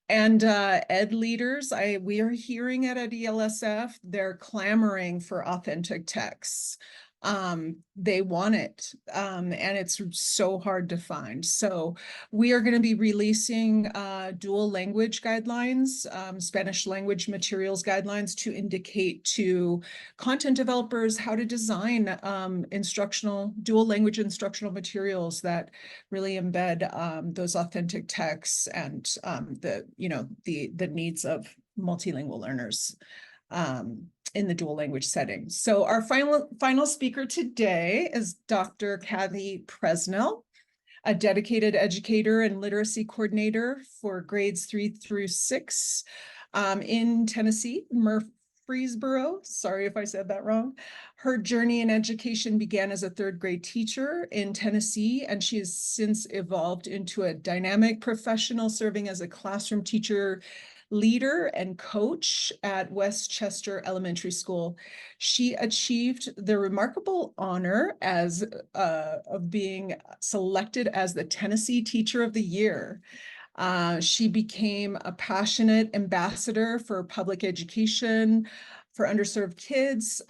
And ed leaders, we are hearing at ELSF, they're clamoring for authentic texts. They want it, and it's so hard to find. So we are going to be releasing dual language guidelines, Spanish language materials guidelines, to indicate to content developers how to design dual language instructional materials that really embed those authentic texts and the needs of multilingual learners in the dual language setting. So our final speaker today is Dr. Cathy Pressnell, a dedicated educator and literacy coordinator for grades 3 through 6 in Tennessee, Murfreesboro. Sorry if I said that wrong. Her journey in education began as a 3rd grade teacher in Tennessee, and she has since evolved into a dynamic professional serving as a classroom teacher, leader, and coach at Westchester Elementary School. She achieved the remarkable honor of being selected as the Tennessee Teacher of the Year. She became a passionate ambassador for public education, for underserved kids,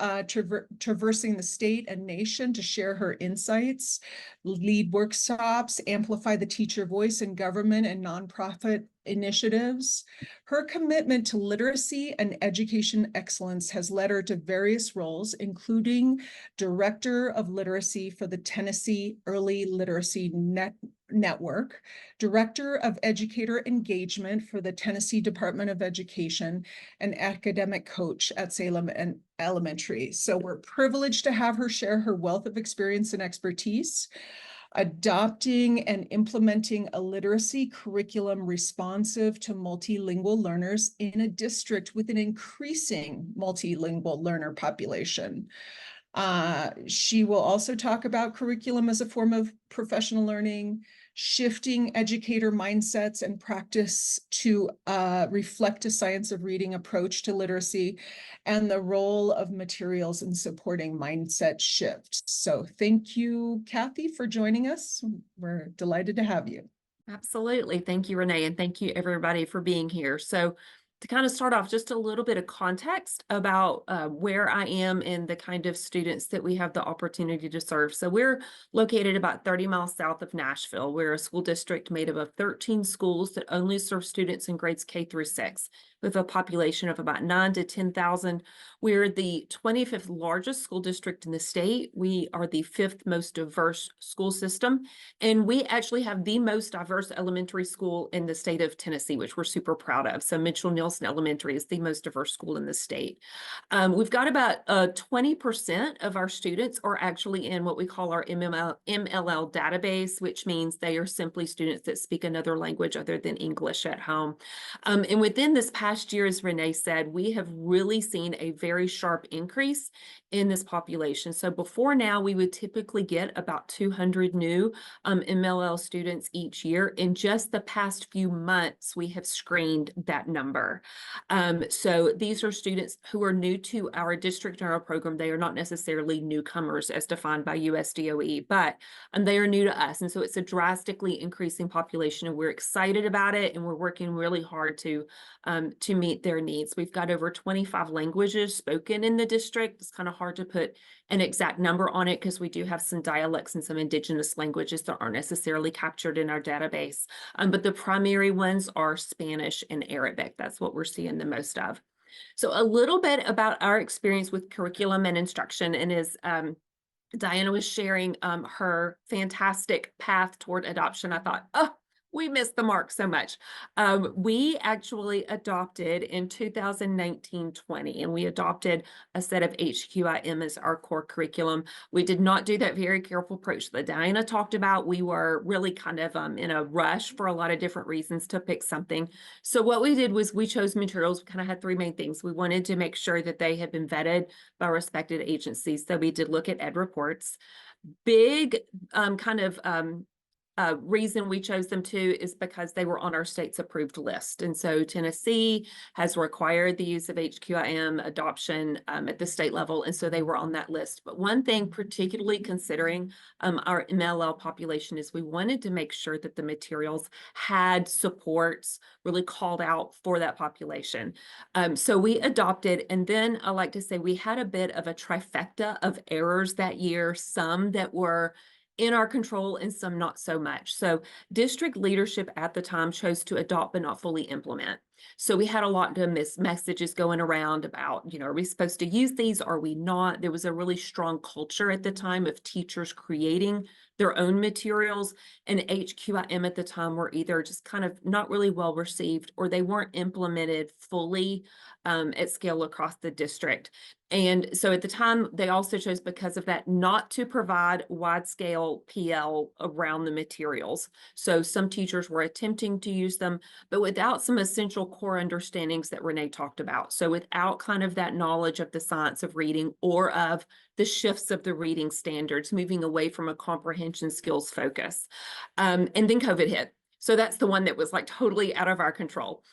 traversing the state and nation to share her insights, lead workshops, amplify the teacher voice in government and nonprofit initiatives. Her commitment to literacy and education excellence has led her to various roles, including Director of Literacy for the Tennessee Early Literacy Network, Director of Educator Engagement for the Tennessee Department of Education, and academic coach at Salem Elementary. So we're privileged to have her share her wealth of experience and expertise, adopting and implementing a literacy curriculum responsive to multilingual learners in a district with an increasing multilingual learner population. She will also talk about curriculum as a form of professional learning, shifting educator mindsets and practice to reflect a science of reading approach to literacy, and the role of materials in supporting mindset shift. So thank you, Cathy, for joining us. We're delighted to have you. Absolutely. Thank you, Renee, and thank you everybody for being here. So to kind of start off, just a little bit of context about where I am and the kind of students that we have the opportunity to serve. So we're located about 30 miles south of Nashville. We're a school district made up of 13 schools that only serve students in grades K through 6. With a population of about 9,000 to 10,000. We're the 25th largest school district in the state. We are the 5th most diverse school system, and we actually have the most diverse elementary school in the state of Tennessee, which we're super proud of. So Mitchell-Nielsen Elementary is the most diverse school in the state. We've got about 20% of our students are actually in what we call our MLL database, which means they are simply students that speak another language other than English at home. And within this past year, as Renee said, we have really seen a very sharp increase in this population. So before now, we would typically get about 200 new MLL students each year. In just the past few months, we have screened that number. So these are students who are new to our district or our program. They are not necessarily newcomers as defined by USDOE, but they are new to us. And so it's a drastically increasing population, and we're excited about it, and we're working really hard to meet their needs. We've got over 25 languages spoken in the district. It's kind of hard to put an exact number on it because we do have some dialects and some indigenous languages that aren't necessarily captured in our database. But the primary ones are Spanish and Arabic. That's what we're seeing the most of. So a little bit about our experience with curriculum and instruction, and as Diana was sharing her fantastic path toward adoption, I thought, oh, we missed the mark so much. We actually adopted in 2019-20, and we adopted a set of HQIM as our core curriculum. We did not do that very careful approach that Diana talked about. We were really kind of in a rush for a lot of different reasons to pick something. So what we did was we chose materials. We kind of had 3 main things. We wanted to make sure that they had been vetted by respected agencies. So we did look at ed reports. Big reason we chose them too is because they were on our state's approved list. And so Tennessee has required the use of HQIM adoption at the state level. And so they were on that list. But one thing, particularly considering our MLL population, is we wanted to make sure that the materials had supports really called out for that population. So we adopted, and then I like to say we had a bit of a trifecta of errors that year, some that were in our control and some not so much. So district leadership at the time chose to adopt but not fully implement. So we had a lot of messages going around about, are we supposed to use these? Are we not? There was a really strong culture at the time of teachers creating their own materials, and HQIM at the time were either just kind of not really well received, or they weren't implemented fully at scale across the district. And so at the time, they also chose, because of that, not to provide wide-scale PL around the materials. So some teachers were attempting to use them, but without some essential core understandings that Renee talked about. So without kind of that knowledge of the science of reading or of the shifts of the reading standards, moving away from a comprehension skills focus. And then COVID hit. So that's the one that was like totally out of our control.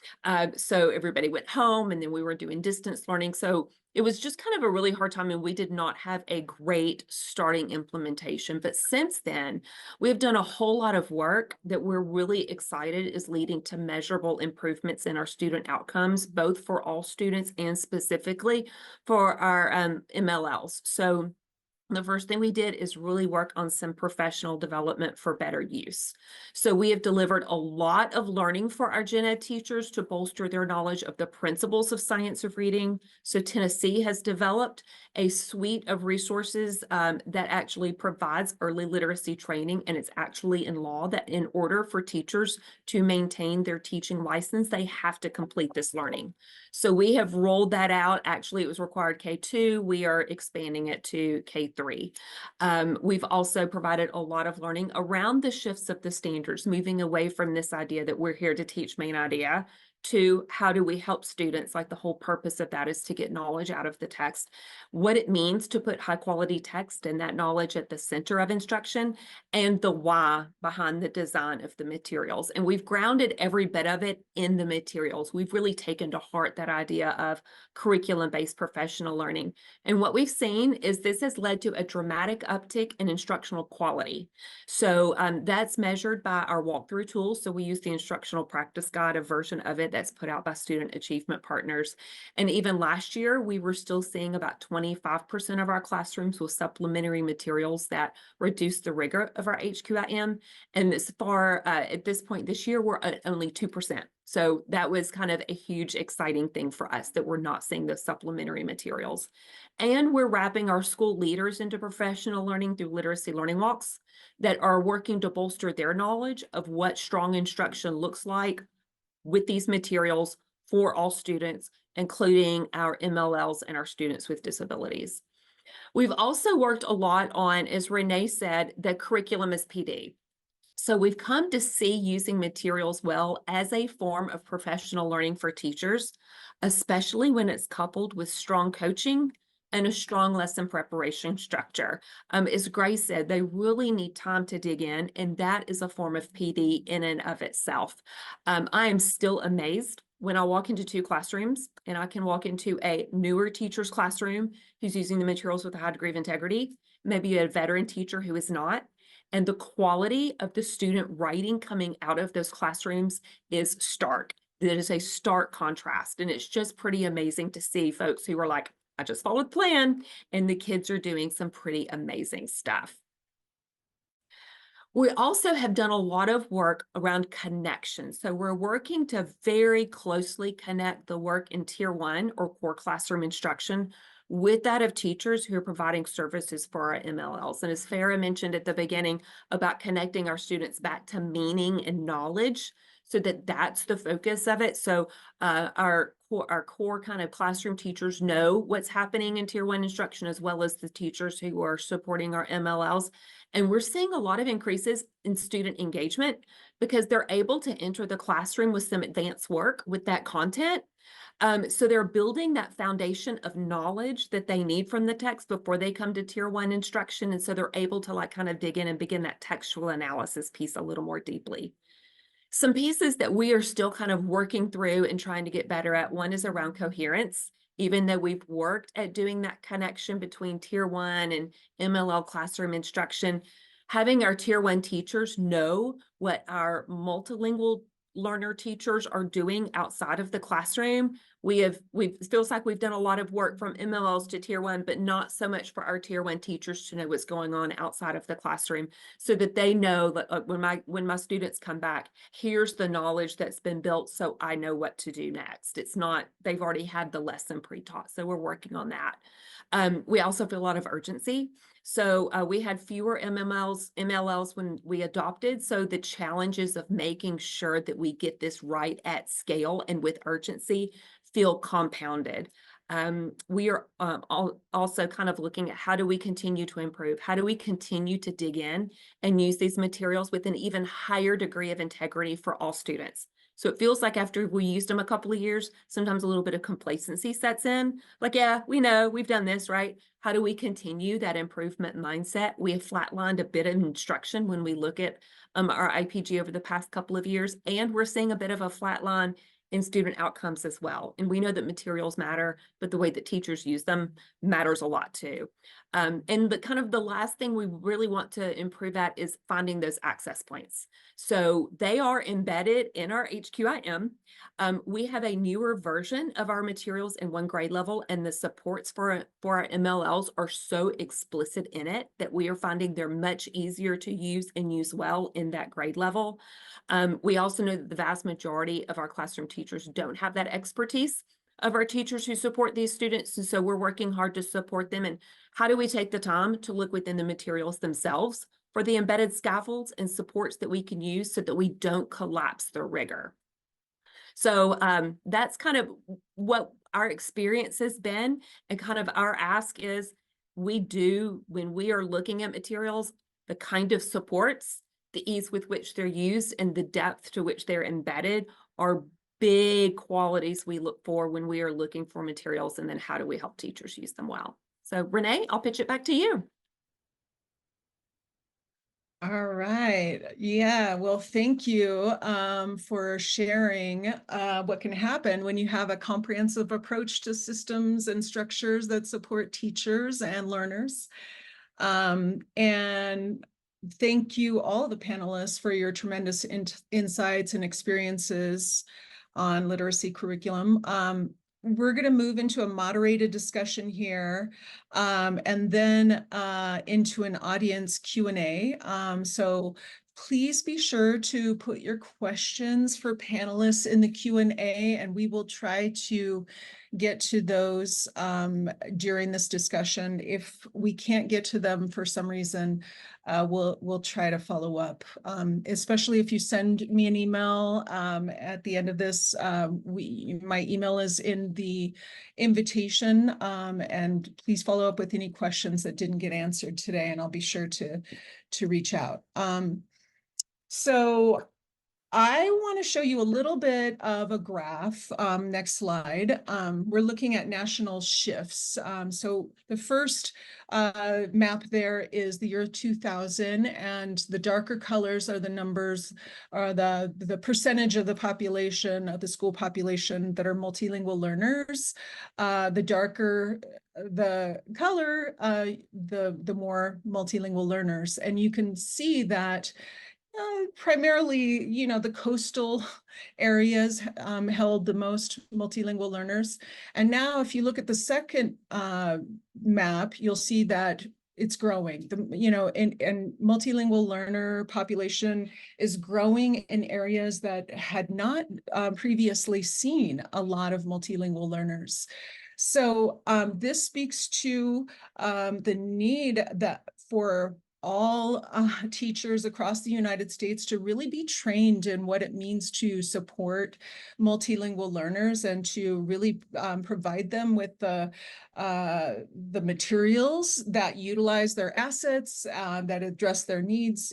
So everybody went home, and then we were doing distance learning. So it was just kind of a really hard time, and we did not have a great starting implementation. But since then, we've done a whole lot of work that we're really excited is leading to measurable improvements in our student outcomes, both for all students and specifically for our MLLs. So the first thing we did is really work on some professional development for better use. So we have delivered a lot of learning for our gen ed teachers to bolster their knowledge of the principles of science of reading. So Tennessee has developed a suite of resources that actually provides early literacy training, and it's actually in law that in order for teachers to maintain their teaching license, they have to complete this learning. So we have rolled that out. Actually, it was required K2. We are expanding it to K3. We've also provided a lot of learning around the shifts of the standards, moving away from this idea that we're here to teach main idea to how do we help students, like the whole purpose of that is to get knowledge out of the text, what it means to put high quality text and that knowledge at the center of instruction, and the why behind the design of the materials. And we've grounded every bit of it in the materials. We've really taken to heart that idea of curriculum-based professional learning. And what we've seen is this has led to a dramatic uptick in instructional quality. So that's measured by our walkthrough tools. So we use the instructional practice guide, a version of it that's put out by Student Achievement Partners. And even last year, we were still seeing about 25% of our classrooms with supplementary materials that reduce the rigor of our HQIM. And as far at this point this year, we're at only 2%. So that was kind of a huge, exciting thing for us that we're not seeing those supplementary materials. And we're wrapping our school leaders into professional learning through literacy learning walks that are working to bolster their knowledge of what strong instruction looks like with these materials for all students, including our MLLs and our students with disabilities. We've also worked a lot on, as Renee said, the curriculum as PD. So we've come to see using materials well as a form of professional learning for teachers, especially when it's coupled with strong coaching and a strong lesson preparation structure. As Grace said, they really need time to dig in, and that is a form of PD in and of itself. I am still amazed when I walk into two classrooms, and I can walk into a newer teacher's classroom who's using the materials with a high degree of integrity, maybe a veteran teacher who is not. And the quality of the student writing coming out of those classrooms is stark. That is a stark contrast. And it's just pretty amazing to see folks who are like, I just followed plan, and the kids are doing some pretty amazing stuff. We also have done a lot of work around connections. So we're working to very closely connect the work in Tier 1 or core classroom instruction with that of teachers who are providing services for our MLLs. And as Farah mentioned at the beginning about connecting our students back to meaning and knowledge, so that that's the focus of it. So our our core kind of classroom teachers know what's happening in Tier 1 instruction, as well as the teachers who are supporting our MLLs. And we're seeing a lot of increases in student engagement because they're able to enter the classroom with some advanced work with that content. So they're building that foundation of knowledge that they need from the text before they come to Tier 1 instruction. And so they're able to like kind of dig in and begin that textual analysis piece a little more deeply. Some pieces that we are still kind of working through and trying to get better at. One is around coherence. Even though we've worked at doing that connection between Tier 1 and MLL classroom instruction, having our Tier 1 teachers know what our multilingual learner teachers are doing outside of the classroom. It feels like we've done a lot of work from MLLs to Tier 1, but not so much for our Tier 1 teachers to know what's going on outside of the classroom, so that they know that when my students come back, here's the knowledge that's been built, so I know what to do next. It's not, they've already had the lesson pre-taught, so we're working on that. We also feel a lot of urgency. So we had fewer MLLs when we adopted. So the challenges of making sure that we get this right at scale and with urgency feel compounded. We are also kind of looking at how do we continue to improve? How do we continue to dig in and use these materials with an even higher degree of integrity for all students? So it feels like after we used them a couple of years, sometimes a little bit of complacency sets in. Like, yeah, we know we've done this, right? How do we continue that improvement mindset? We have flatlined a bit of instruction when we look at our IPG over the past couple of years, and we're seeing a bit of a flatline in student outcomes as well. And we know that materials matter, but the way that teachers use them matters a lot too. And the last thing we really want to improve at is finding those access points. So they are embedded in our HQIM. We have a newer version of our materials in one grade level, and the supports for our MLLs are so explicit in it that we are finding they're much easier to use and use well in that grade level. We also know that the vast majority of our classroom teachers don't have that expertise of our teachers who support these students. And so we're working hard to support them. And how do we take the time to look within the materials themselves for the embedded scaffolds and supports that we can use so that we don't collapse the rigor? So that's kind of what our experience has been, and kind of our ask is when we are looking at materials, the kind of supports, the ease with which they're used, and the depth to which they're embedded are big qualities we look for when we are looking for materials, and then how do we help teachers use them well? So Renee, I'll pitch it back to you. All right. Yeah. Well, thank you for sharing what can happen when you have a comprehensive approach to systems and structures that support teachers and learners. And thank you, all the panelists, for your tremendous insights and experiences on literacy curriculum. We're going to move into a moderated discussion here, and then into an audience Q&A. So please be sure to put your questions for panelists in the Q&A, and we will try to get to those during this discussion. If we can't get to them for some reason, we'll try to follow up, especially if you send me an email at the end of this. My email is in the invitation, and please follow up with any questions that didn't get answered today, and I'll be sure to reach out. So I want to show you a little bit of a graph. Next slide. We're looking at national shifts. So the first map there is the year 2000, and the darker colors are the numbers, or the percentage of the population, of the school population, that are multilingual learners. The darker the color, the more multilingual learners. And you can see that primarily, the coastal areas held the most multilingual learners. And now if you look at the second map, you'll see that it's growing. And multilingual learner population is growing in areas that had not previously seen a lot of multilingual learners. So this speaks to the need for all teachers across the United States to really be trained in what it means to support multilingual learners and to really provide them with the materials that utilize their assets, that address their needs.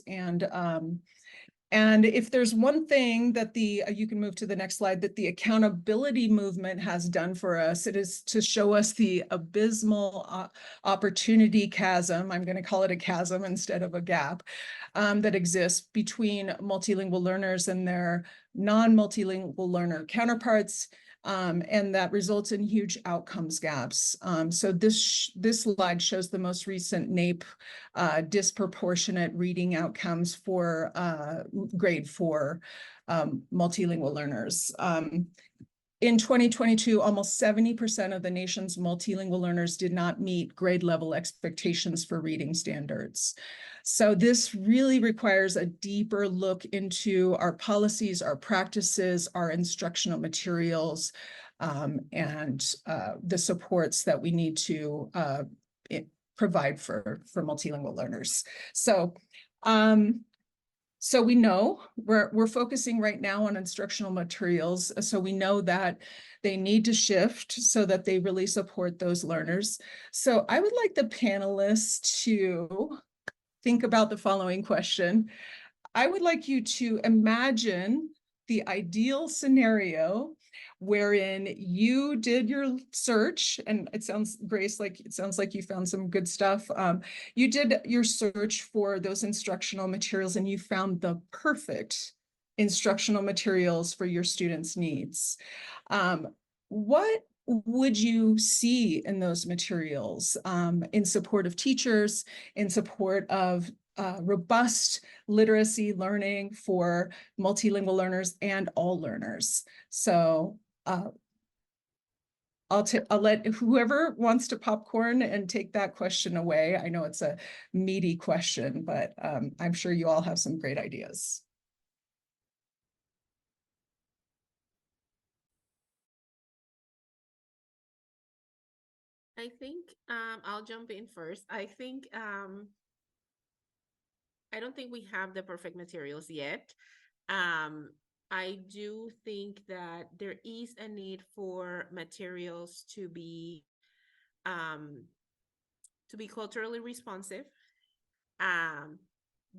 And if there's one thing that you can move to the next slide, that the accountability movement has done for us, it is to show us the abysmal opportunity chasm, I'm going to call it a chasm instead of a gap, that exists between multilingual learners and their non-multilingual learner counterparts. And that results in huge outcomes gaps. So this slide shows the most recent NAEP disproportionate reading outcomes for grade 4 multilingual learners. In 2022, almost 70% of the nation's multilingual learners did not meet grade level expectations for reading standards. So this really requires a deeper look into our policies, our practices, our instructional materials, and the supports that we need to provide for multilingual learners. So we know we're focusing right now on instructional materials. So we know that they need to shift so that they really support those learners. So I would like the panelists to think about the following question. I would like you to imagine the ideal scenario wherein you did your search, and it sounds, Grace, like it sounds like you found some good stuff. You did your search for those instructional materials and you found the perfect instructional materials for your students' needs. What would you see in those materials in support of teachers, in support of robust literacy learning for multilingual learners and all learners? So I'll let whoever wants to popcorn and take that question away. I know it's a meaty question, but I'm sure you all have some great ideas. I think I'll jump in first. I think I don't think we have the perfect materials yet. I do think that there is a need for materials to be culturally responsive,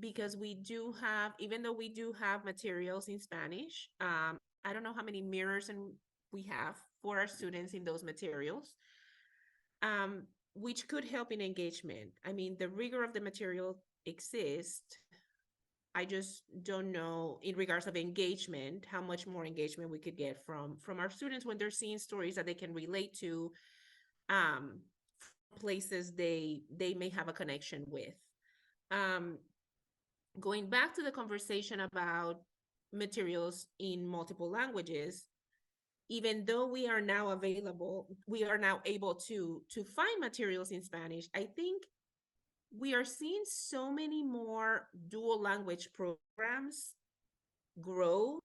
because we do have, even though we do have materials in Spanish, I don't know how many mirrors we have for our students in those materials, which could help in engagement. I mean, the rigor of the material exists. I just don't know in regards of engagement, how much more engagement we could get from our students when they're seeing stories that they can relate to, places they may have a connection with. Going back to the conversation about materials in multiple languages, even though we are now able to find materials in Spanish, I think we are seeing so many more dual language programs grow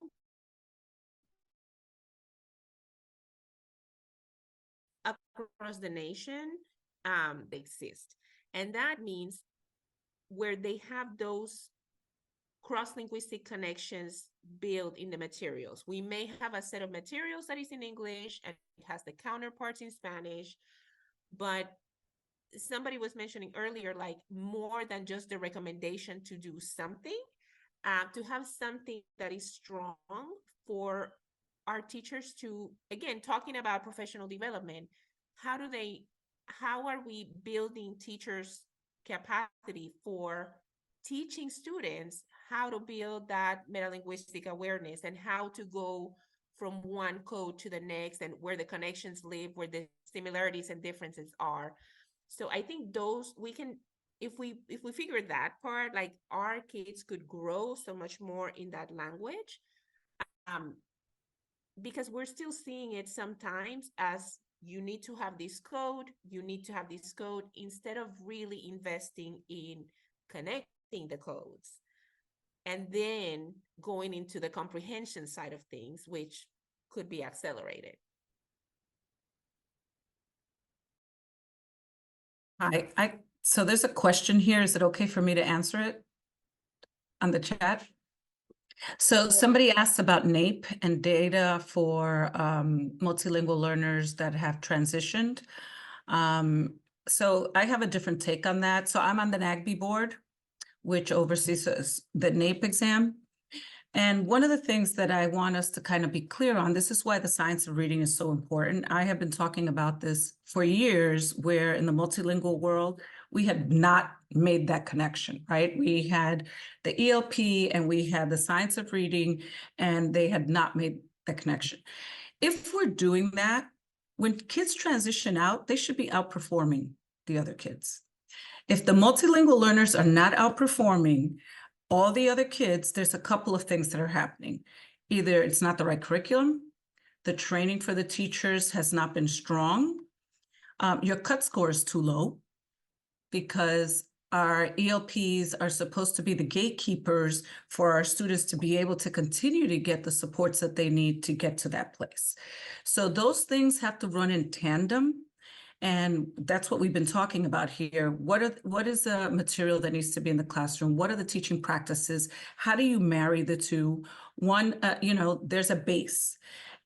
across the nation. They exist. And that means where they have those cross-linguistic connections built in the materials. We may have a set of materials that is in English and it has the counterparts in Spanish, but somebody was mentioning earlier, like more than just the recommendation to do something, to have something that is strong for our teachers to, again, talking about professional development, how are we building teachers' capacity for teaching students how to build that metalinguistic awareness and how to go from one code to the next and where the connections live, where the similarities and differences are. So I think those we can, if we figure that part, like our kids could grow so much more in that language, because we're still seeing it sometimes as you need to have this code, instead of really investing in connecting the codes and then going into the comprehension side of things, which could be accelerated. I So there's a question here. Is it okay for me to answer it on the chat? So somebody asked about NAEP and data for multilingual learners that have transitioned. So I have a different take on that. So I'm on the NAGB board, which oversees the NAEP exam. And one of the things that I want us to kind of be clear on, this is why the science of reading is so important. I have been talking about this for years, where in the multilingual world, we had not made that connection, right? We had the ELP and we had the science of reading, and they had not made the connection. If we're doing that, when kids transition out, they should be outperforming the other kids. If the multilingual learners are not outperforming all the other kids, there's a couple of things that are happening. Either it's not the right curriculum, the training for the teachers has not been strong, your cut score is too low, because our ELPs are supposed to be the gatekeepers for our students to be able to continue to get the supports that they need to get to that place. So those things have to run in tandem. And that's what we've been talking about here. What is the material that needs to be in the classroom? What are the teaching practices? How do you marry the two? One, there's a base.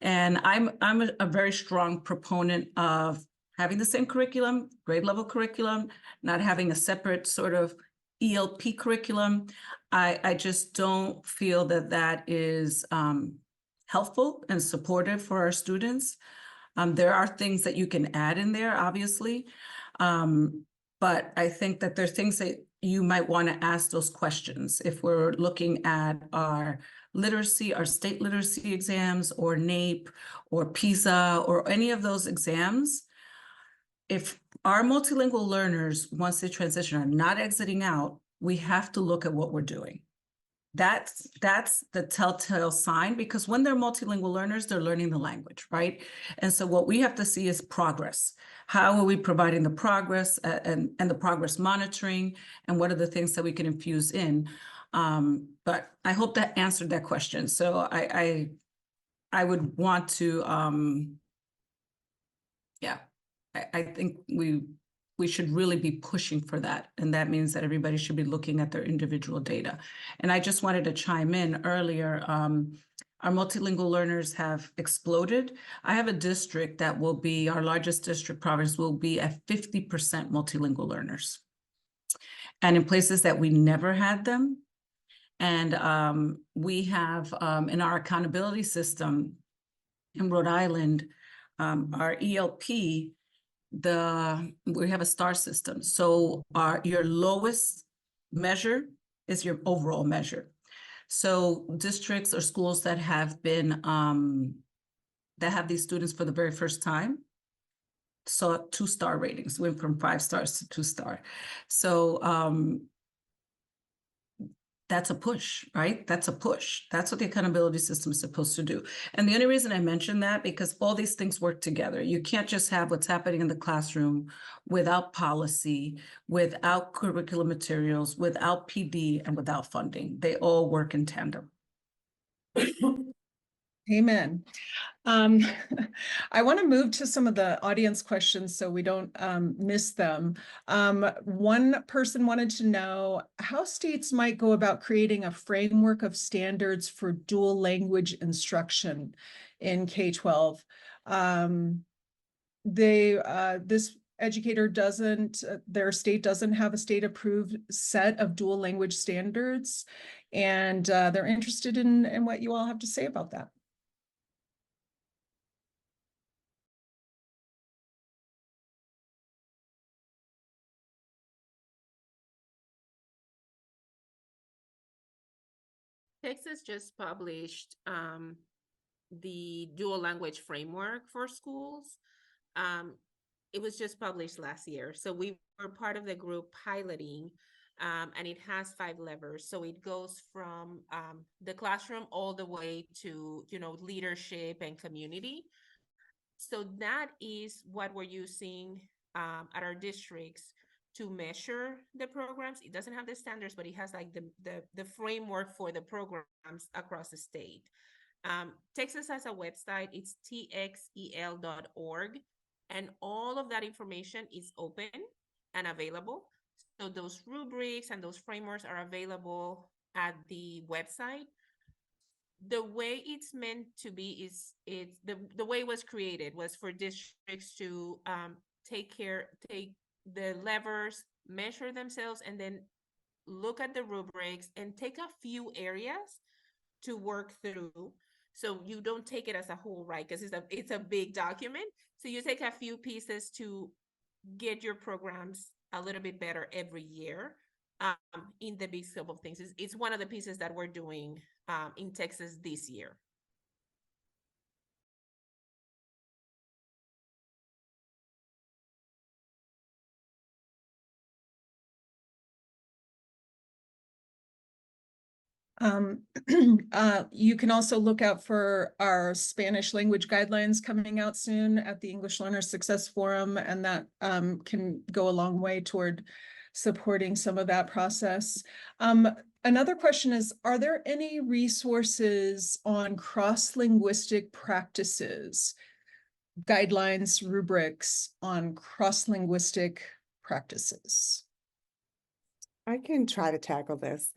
And I'm a very strong proponent of having the same curriculum, grade level curriculum, not having a separate sort of ELP curriculum. I just don't feel that that is helpful and supportive for our students. There are things that you can add in there, obviously, but I think that there's things that you might want to ask those questions if we're looking at our literacy, our state literacy exams, or NAEP, or PISA, or any of those exams. If our multilingual learners, once they transition, are not exiting out, we have to look at what we're doing. That's the telltale sign, because when they're multilingual learners, they're learning the language, right? And so what we have to see is progress. How are we providing the progress and the progress monitoring, and what are the things that we can infuse in? But I hope that answered that question. So I would want to, I think we should really be pushing for that. And that means that everybody should be looking at their individual data. And I just wanted to chime in earlier. Our multilingual learners have exploded. I have a district that will be, our largest district province will be at 50% multilingual learners. And in places that we never had them. And we have in our accountability system in Rhode Island, our ELP, we have a star system. So your lowest measure is your overall measure. So districts or schools that have been, that have these students for the very first time, saw 2-star ratings, went from 5 stars to 2-star. So that's a push, right? That's a push. That's what the accountability system is supposed to do. And the only reason I mention that, because all these things work together. You can't just have what's happening in the classroom without policy, without curriculum materials, without PD, and without funding. They all work in tandem. Amen. I want to move to some of the audience questions so we don't miss them. One person wanted to know how states might go about creating a framework of standards for dual language instruction in K-12. This educator doesn't, their state doesn't have a state-approved set of dual language standards, and they're interested in what you all have to say about that. Texas just published the dual language framework for schools. It was just published last year. So we were part of the group piloting, and it has 5 levers. So it goes from the classroom all the way to, leadership and community. So that is what we're using at our districts to measure the programs. It doesn't have the standards, but it has like the framework for the programs across the state. Texas has a website, it's txel.org, and all of that information is open and available. So those rubrics and those frameworks are available at the website. The way it's meant to be is it's the way it was created was for districts to take the levers, measure themselves, and then look at the rubrics and take a few areas to work through. So you don't take it as a whole, right? Because it's a big document. So you take a few pieces to get your programs a little bit better every year in the big scope of things. It's one of the pieces that we're doing in Texas this year. You can also look out for our Spanish language guidelines coming out soon at the English Learner Success Forum, and that can go a long way toward supporting some of that process. Another question is, are there any resources on cross-linguistic practices, guidelines, rubrics on cross-linguistic practices? I can try to tackle this.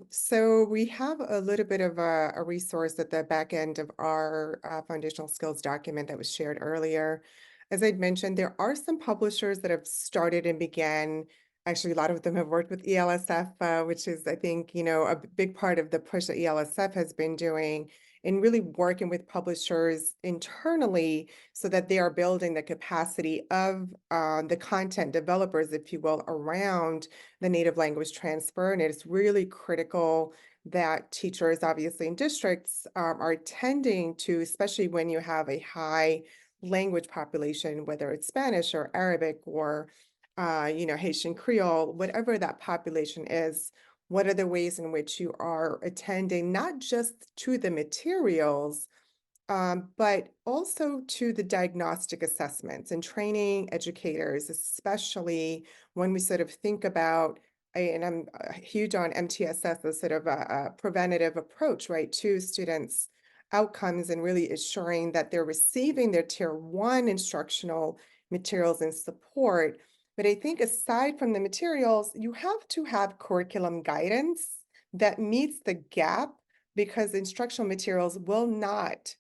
So we have a little bit of a resource at the back end of our foundational skills document that was shared earlier. As I'd mentioned, there are some publishers that have started and began. Actually, a lot of them have worked with ELSF, which is, I think, a big part of the push that ELSF has been doing in really working with publishers internally so that they are building the capacity of the content developers, if you will, around the native language transfer. And it's really critical that teachers, obviously in districts, are tending to, especially when you have a high language population, whether it's Spanish or Arabic or Haitian Creole, whatever that population is, what are the ways in which you are attending not just to the materials, but also to the diagnostic assessments and training educators, especially when we sort of think about, and I'm huge on MTSS as sort of a preventative approach, right, to students' outcomes and really ensuring that they're receiving their Tier 1 instructional materials and support. But I think aside from the materials, you have to have curriculum guidance that meets the gap, because instructional materials will not,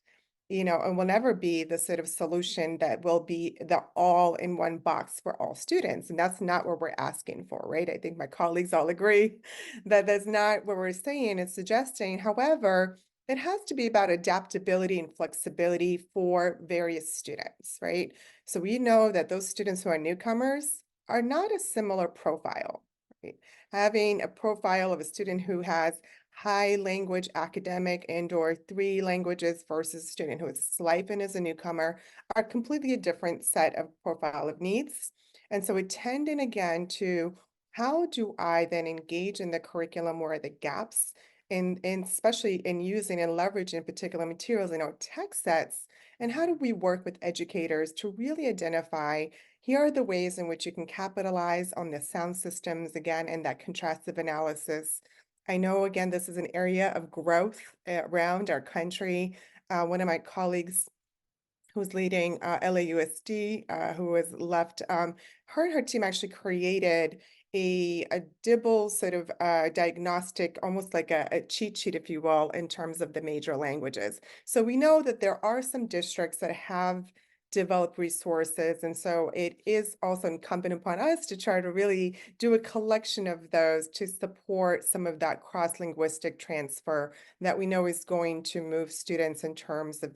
and will never be the sort of solution that will be the all-in-one box for all students. And that's not what we're asking for, right? I think my colleagues all agree that that's not what we're saying and suggesting. However, it has to be about adaptability and flexibility for various students, right? So we know that those students who are newcomers are not a similar profile, right? Having a profile of a student who has high language academic and/or 3 languages versus a student who is SLIPing as a newcomer are completely a different set of profile of needs. And so attending again to how do I then engage in the curriculum, where are the gaps, and especially in using and leveraging particular materials in our text sets, and how do we work with educators to really identify, here are the ways in which you can capitalize on the sound systems again and that contrastive analysis. I know, again, this is an area of growth around our country. One of my colleagues who's leading LAUSD, who was left, her and her team actually created a DIBBLE sort of diagnostic, almost like a cheat sheet, if you will, in terms of the major languages. So we know that there are some districts that have developed resources. And so it is also incumbent upon us to try to really do a collection of those to support some of that cross-linguistic transfer that we know is going to move students in terms of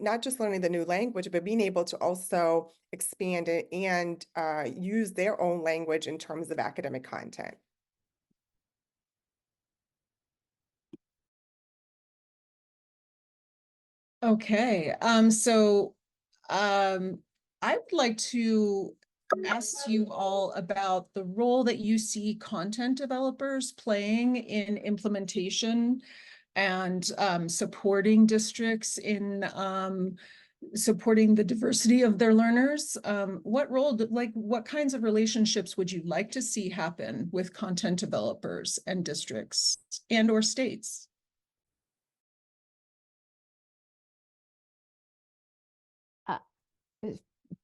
not just learning the new language, but being able to also expand it and use their own language in terms of academic content. Okay, I would like to ask you all about the role that you see content developers playing in implementation and supporting districts in supporting the diversity of their learners. What role, what kinds of relationships would you like to see happen with content developers and districts and or states?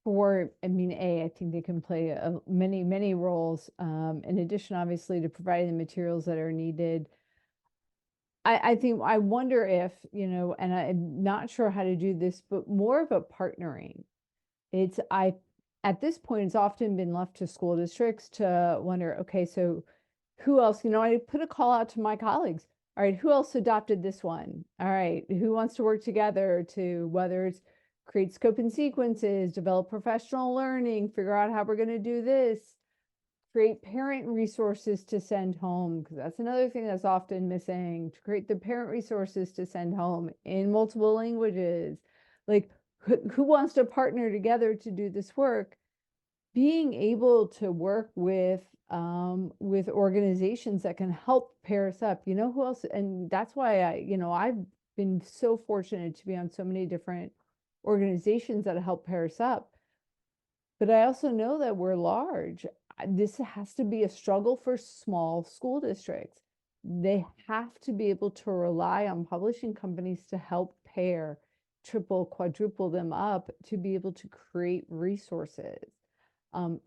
I think they can play many, many roles. In addition, obviously, to providing the materials that are needed. I wonder if, and I'm not sure how to do this, but more of a partnering. At this point, it's often been left to school districts to wonder, okay, so who else, I put a call out to my colleagues. All right, who else adopted this one? All right, who wants to work together to, whether it's create scope and sequences, develop professional learning, figure out how we're going to do this, create parent resources to send home, because that's another thing that's often missing, to create the parent resources to send home in multiple languages. Like, who wants to partner together to do this work? Being able to work with organizations that can help pair us up. Who else? And that's why I've been so fortunate to be on so many different organizations that help pair us up. But I also know that we're large. This has to be a struggle for small school districts. They have to be able to rely on publishing companies to help pair, triple, quadruple them up to be able to create resources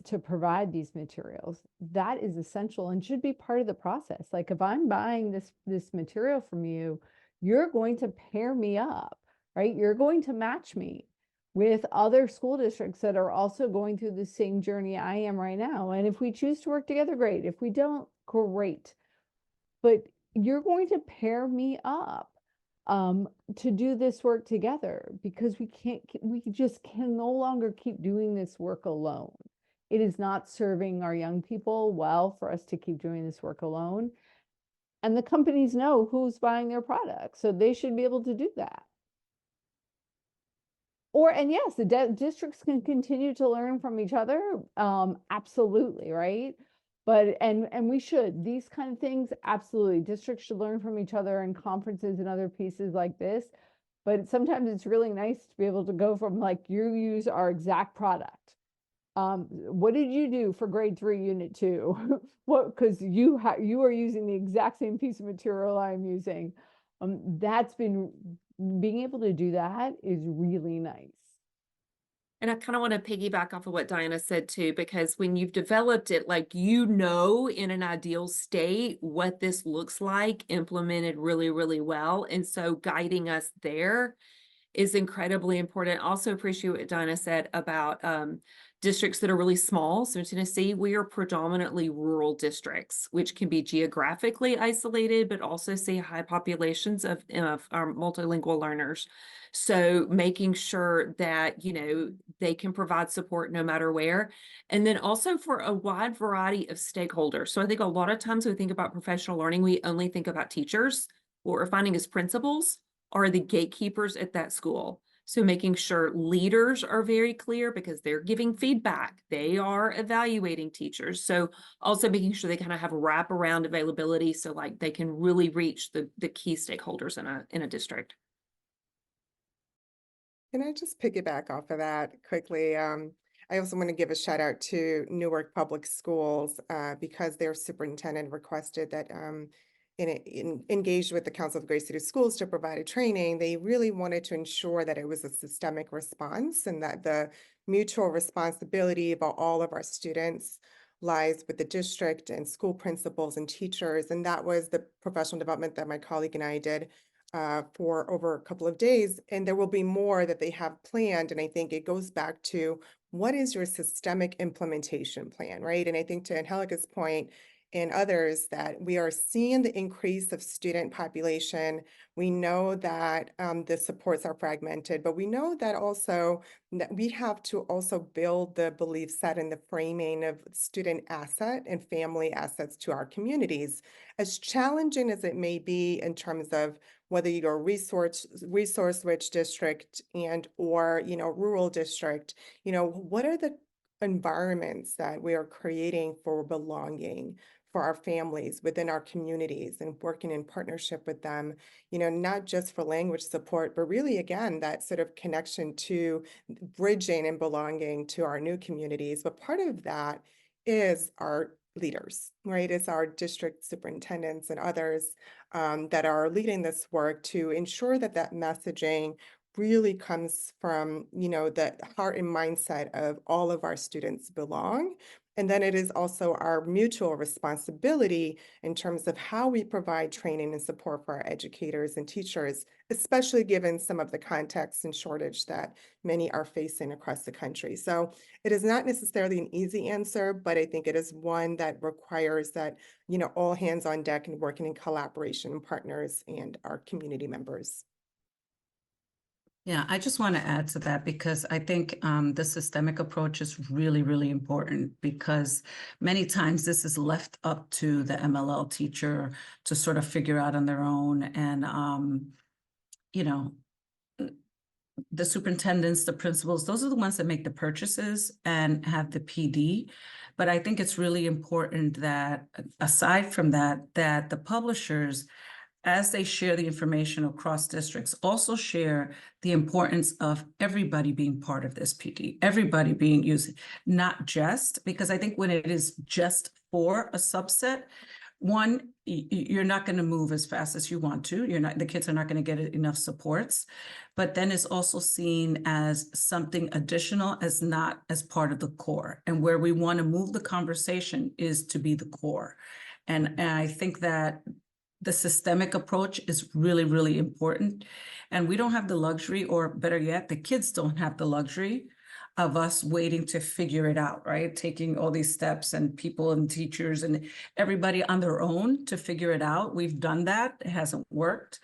to provide these materials. That is essential and should be part of the process. Like, if I'm buying this material from you, you're going to pair me up, right? You're going to match me with other school districts that are also going through the same journey I am right now. And if we choose to work together, great. If we don't, great. But you're going to pair me up to do this work together, because we just can no longer keep doing this work alone. It is not serving our young people well for us to keep doing this work alone. And the companies know who's buying their products, so they should be able to do that. And yes, the districts can continue to learn from each other. Absolutely, right? But, and we should, these kind of things, absolutely. Districts should learn from each other in conferences and other pieces like this. But sometimes it's really nice to be able to go from, like, you use our exact product. What did you do for grade 3, unit 2? Because you are using the exact same piece of material I'm using. Being able to do that is really nice. And I kind of want to piggyback off of what Diana said too, because when you've developed it, like, in an ideal state, what this looks like implemented really, really well. And so guiding us there is incredibly important. Also appreciate what Diana said about districts that are really small. So in Tennessee, we are predominantly rural districts, which can be geographically isolated, but also see high populations of our multilingual learners. So making sure that, they can provide support no matter where. And then also for a wide variety of stakeholders. So I think a lot of times when we think about professional learning, we only think about teachers. What we're finding is principals are the gatekeepers at that school. So making sure leaders are very clear, because they're giving feedback. They are evaluating teachers. So also making sure they kind of have wraparound availability, so like they can really reach the key stakeholders in a district. Can I just piggyback off of that quickly? I also want to give a shout out to Newark Public Schools because their superintendent requested that engaged with the Council of Great City Schools to provide a training. They really wanted to ensure that it was a systemic response and that the mutual responsibility of all of our students lies with the district and school principals and teachers. And that was the professional development that my colleague and I did for over a couple of days. And there will be more that they have planned. And I think it goes back to, what is your systemic implementation plan, right? And I think to Angélica's point and others, that we are seeing the increase of student population. We know that the supports are fragmented, but we know that also that we have to also build the belief set and the framing of student asset and family assets to our communities. As challenging as it may be in terms of whether you're a resource-rich district and or rural district, what are the environments that we are creating for belonging for our families within our communities, and working in partnership with them, not just for language support, but really, again, that sort of connection to bridging and belonging to our new communities. But part of that is our leaders, right? It's our district superintendents and others that are leading this work to ensure that that messaging really comes from, the heart and mindset of all of our students belong. And then it is also our mutual responsibility in terms of how we provide training and support for our educators and teachers, especially given some of the context and shortage that many are facing across the country. So it is not necessarily an easy answer, but I think it is one that requires that, all hands on deck and working in collaboration with partners and our community members. Yeah, I just want to add to that because I think the systemic approach is really, really important because many times this is left up to the MLL teacher to sort of figure out on their own. And, the superintendents, the principals, those are the ones that make the purchases and have the PD. But I think it's really important that aside from that, that the publishers, as they share the information across districts, also share the importance of everybody being part of this PD, everybody being used, not just, because I think when it is just for a subset, one, you're not going to move as fast as you want to. The kids are not going to get enough supports, but then it's also seen as something additional, as not as part of the core. And where we want to move the conversation is to be the core. And I think that the systemic approach is really, really important. And we don't have the luxury, or better yet, the kids don't have the luxury of us waiting to figure it out, right? Taking all these steps and people and teachers and everybody on their own to figure it out. We've done that. It hasn't worked.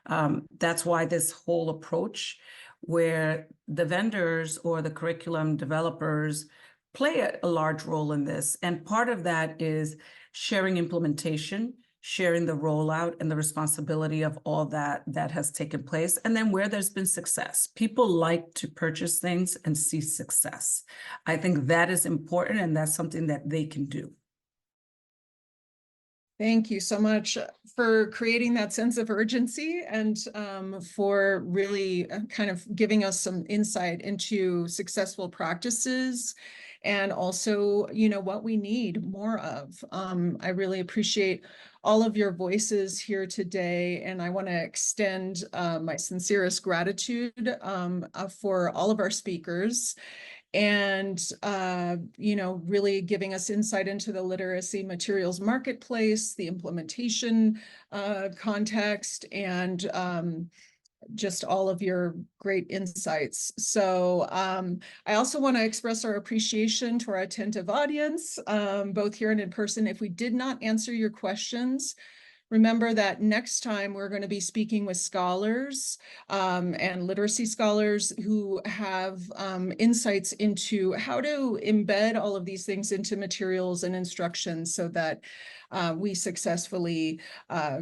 That's why this whole approach where the vendors or the curriculum developers play a large role in this. And part of that is sharing implementation, sharing the rollout and the responsibility of all that has taken place. And then where there's been success, people like to purchase things and see success. I think that is important, and that's something that they can do. Thank you so much for creating that sense of urgency and for really kind of giving us some insight into successful practices and also, what we need more of. I really appreciate all of your voices here today, and I want to extend my sincerest gratitude for all of our speakers. And, really giving us insight into the literacy materials marketplace, the implementation context, and just all of your great insights. So I also want to express our appreciation to our attentive audience, both here and in person. If we did not answer your questions, remember that next time we're going to be speaking with scholars and literacy scholars who have insights into how to embed all of these things into materials and instructions so that we successfully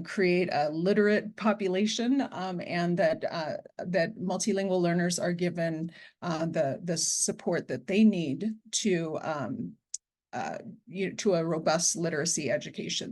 create a literate population and that multilingual learners are given the support that they need to a robust literacy education.